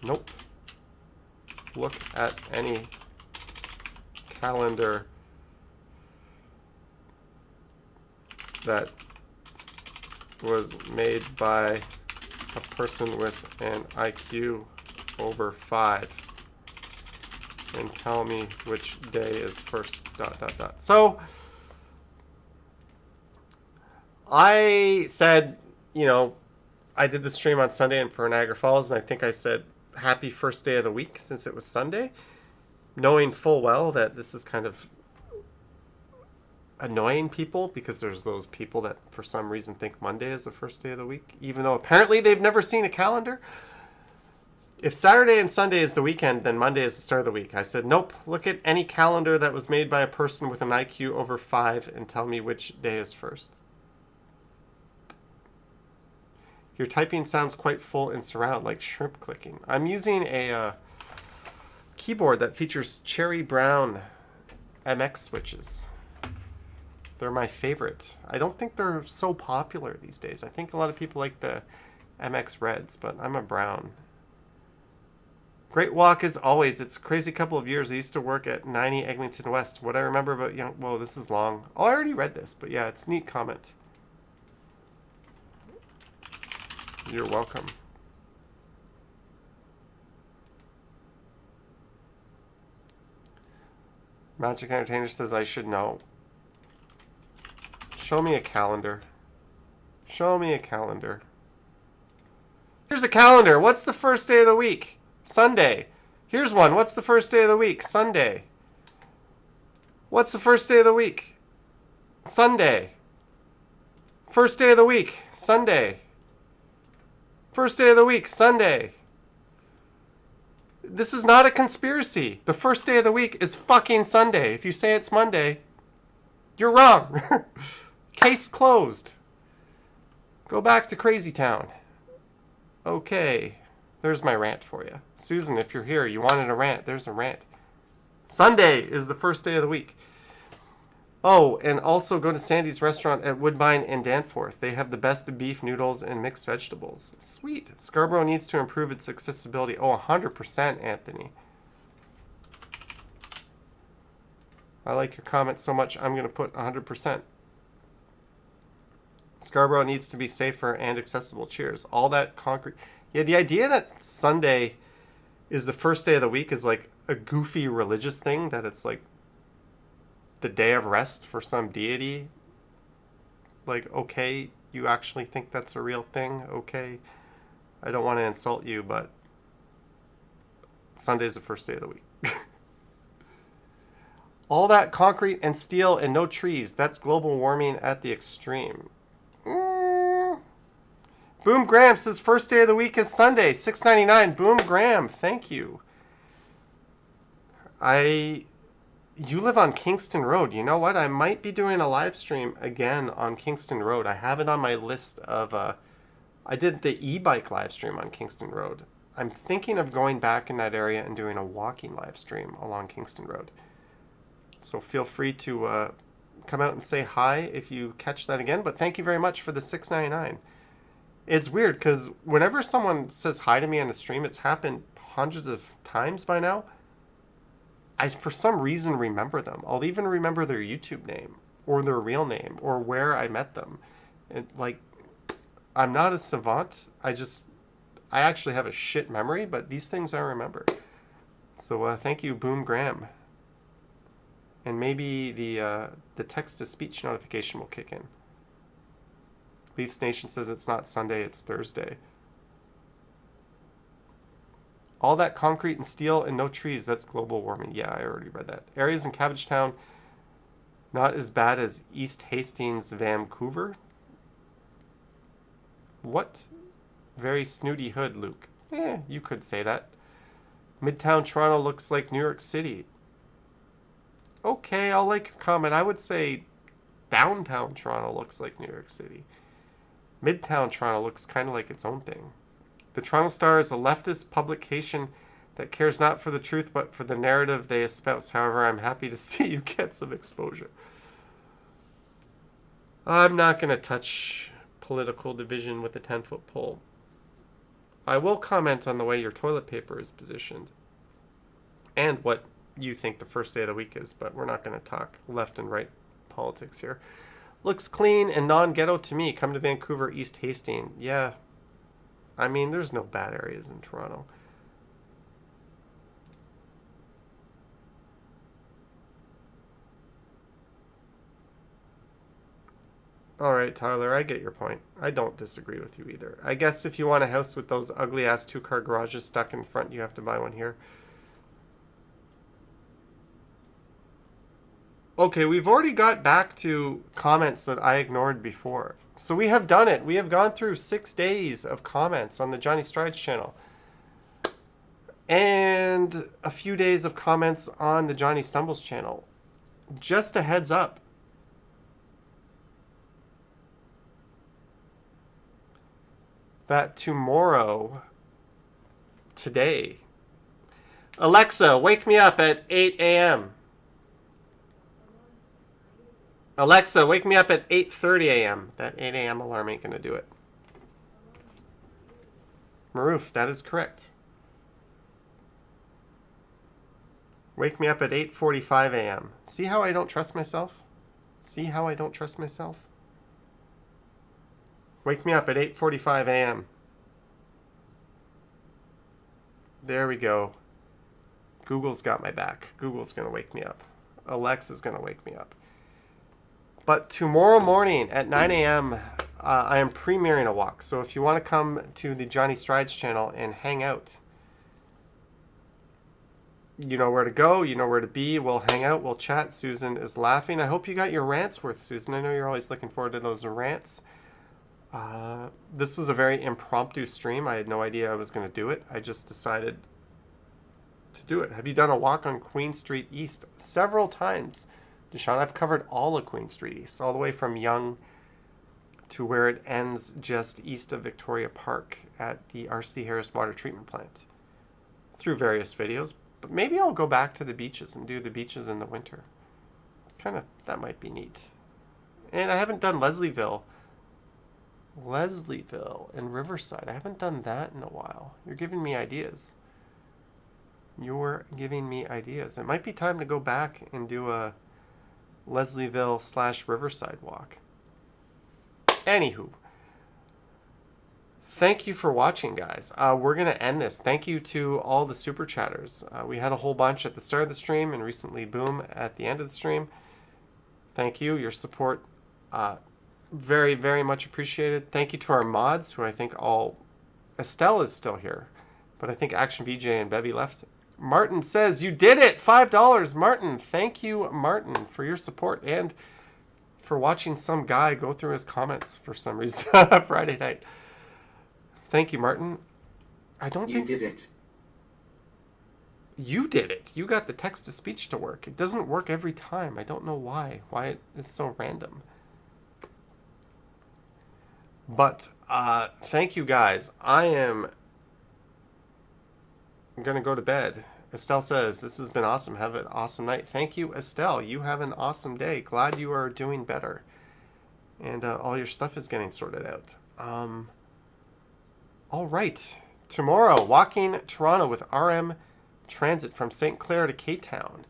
Nope. Look at any calendar that was made by a person with an IQ over 5 and tell me which day is first ... So I said, you know, I did the stream on Sunday and for Niagara Falls, and I think I said happy first day of the week since it was Sunday, knowing full well that this is kind of annoying people because there's those people that for some reason think Monday is the first day of the week, even though apparently they've never seen a calendar. If Saturday and Sunday is the weekend, then Monday is the start of the week. I said, nope, look at any calendar that was made by a person with an IQ over 5 and tell me which day is first. Your typing sounds quite full in surround, like shrimp clicking. I'm using a keyboard that features cherry brown MX switches. They're my favorite. I don't think they're so popular these days. I think a lot of people like the MX Reds, but I'm a brown. Great walk as always. It's a crazy couple of years. I used to work at 90 Eglinton West. What I remember about young... Whoa, this is long. Oh, I already read this, but yeah, it's a neat comment. You're welcome. Magic Entertainer says I should know. Show me a calendar. Show me a calendar. Here's a calendar. What's the first day of the week? Sunday. Here's one. What's the first day of the week? Sunday. What's the first day of the week? Sunday. First day of the week. Sunday. First day of the week. Sunday. This is not a conspiracy. The first day of the week is fucking Sunday. If you say it's Monday, you're wrong. Case closed. Go back to Crazy Town. Okay. There's my rant for you. Susan, if you're here, you wanted a rant. There's a rant. Sunday is the first day of the week. Oh, and also go to Sandy's restaurant at Woodbine and Danforth. They have the best beef noodles and mixed vegetables. Sweet. Scarborough needs to improve its accessibility. Oh, 100%, Anthony. I like your comment so much, I'm going to put 100%. Scarborough needs to be safer and accessible. Cheers. All that concrete... Yeah, the idea that Sunday is the first day of the week is like a goofy religious thing, that it's like the day of rest for some deity. Like, okay, you actually think that's a real thing? Okay. I don't want to insult you, but Sunday's the first day of the week. All that concrete and steel and no trees. That's global warming at the extreme. Boom Graham says first day of the week is Sunday, $6.99. Boom Graham, thank you. You live on Kingston Road. You know what? I might be doing a live stream again on Kingston Road. I have it on my list of... I did the e-bike live stream on Kingston Road. I'm thinking of going back in that area and doing a walking live stream along Kingston Road. So feel free to come out and say hi if you catch that again. But thank you very much for the $6.99. It's weird because whenever someone says hi to me on a stream, it's happened hundreds of times by now. I, for some reason, remember them. I'll even remember their YouTube name or their real name or where I met them. And like, I'm not a savant. I actually have a shit memory, but these things I remember. So thank you, Boom Graham. And maybe the text-to-speech notification will kick in. Leafs Nation says it's not Sunday, it's Thursday. All that concrete and steel and no trees, that's global warming. Yeah, I already read that. Areas in Cabbagetown, not as bad as East Hastings, Vancouver. What? Very snooty hood, Luke. You could say that. Midtown Toronto looks like New York City. Okay, I'll like your comment. I would say downtown Toronto looks like New York City. Midtown Toronto looks kind of like its own thing. The Toronto Star is a leftist publication that cares not for the truth but for the narrative they espouse. However, I'm happy to see you get some exposure. I'm not going to touch political division with a 10-foot pole. I will comment on the way your toilet paper is positioned and what you think the first day of the week is, but we're not going to talk left and right politics here. Looks clean and non-ghetto to me. Come to Vancouver, East Hastings. Yeah. I mean, there's no bad areas in Toronto. All right, Tyler, I get your point. I don't disagree with you either. I guess if you want a house with those ugly-ass two-car garages stuck in front, you have to buy one here. Okay, we've already got back to comments that I ignored before. So we have done it. We have gone through 6 days of comments on the Johnny Strides channel. And a few days of comments on the Johnny Stumbles channel. Just a heads up. That today, Alexa, wake me up at 8 a.m. Alexa, wake me up at 8:30 a.m. That 8 a.m. alarm ain't going to do it. Maroof, that is correct. Wake me up at 8:45 a.m. See how I don't trust myself? See how I don't trust myself? Wake me up at 8:45 a.m. There we go. Google's got my back. Google's going to wake me up. Alexa's going to wake me up. But tomorrow morning at 9 a.m., I am premiering a walk. So if you want to come to the Johnny Strides channel and hang out, you know where to go. You know where to be. We'll hang out. We'll chat. Susan is laughing. I hope you got your rants worth, Susan. I know you're always looking forward to those rants. This was a very impromptu stream. I had no idea I was going to do it. I just decided to do it. Have you done a walk on Queen Street East? Several times, Deshaun. I've covered all of Queen Street East, all the way from Yonge to where it ends just east of Victoria Park at the R.C. Harris Water Treatment Plant through various videos. But maybe I'll go back to the beaches and do the beaches in the winter. That might be neat. And I haven't done Leslieville and Riverside. I haven't done that in a while. You're giving me ideas. You're giving me ideas. It might be time to go back and do a Leslieville/Riverside walk. Anywho. Thank you for watching, guys. We're going to end this. Thank you to all the super chatters. We had a whole bunch at the start of the stream and recently, boom, at the end of the stream. Thank you. Your support, very, very much appreciated. Thank you to our mods, who I think Estelle is still here, but I think Action VJ and Bevy left. Martin says, you did it! $5. Martin, thank you, Martin, for your support and for watching some guy go through his comments for some reason Friday night. Thank you, Martin. I don't think... You did it. You did it. You got the text-to-speech to work. It doesn't work every time. I don't know why. Why it is so random. But, thank you, guys. I am going to go to bed. Estelle says, this has been awesome. Have an awesome night. Thank you, Estelle. You have an awesome day. Glad you are doing better. And all your stuff is getting sorted out. All right. Tomorrow, walking Toronto with RM Transit from St. Clair to K-Town.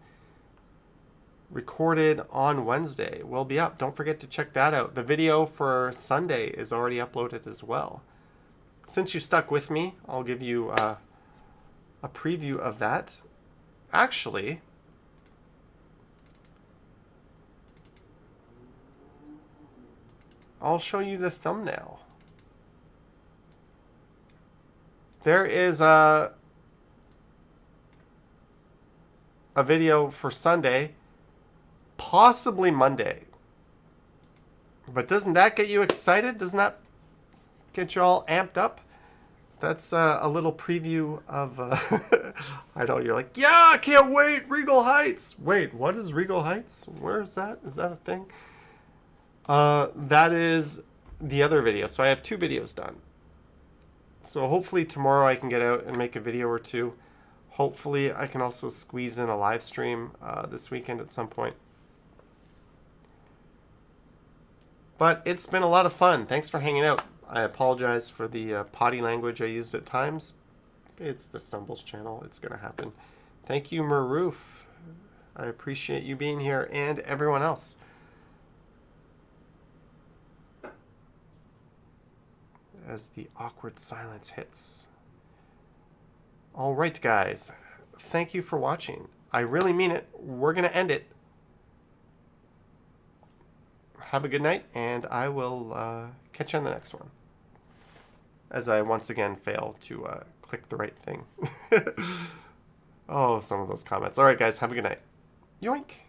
Recorded on Wednesday. Will be up. Don't forget to check that out. The video for Sunday is already uploaded as well. Since you stuck with me, I'll give you a preview of that. Actually, I'll show you the thumbnail. There is a video for Sunday, possibly Monday. But doesn't that get you excited? Doesn't that get you all amped up? That's a little preview of... I know, you're like, yeah, I can't wait, Regal Heights. Wait, what is Regal Heights? Where is that? Is that a thing? That is the other video. So I have 2 videos done. So hopefully tomorrow I can get out and make a video or 2. Hopefully I can also squeeze in a live stream this weekend at some point. But it's been a lot of fun. Thanks for hanging out. I apologize for the potty language I used at times. It's the Stumbles channel. It's going to happen. Thank you, Maroof. I appreciate you being here and everyone else. As the awkward silence hits. All right, guys. Thank you for watching. I really mean it. We're going to end it. Have a good night, and I will catch you on the next one. As I once again fail to click the right thing. Oh, some of those comments. All right, guys. Have a good night. Yoink.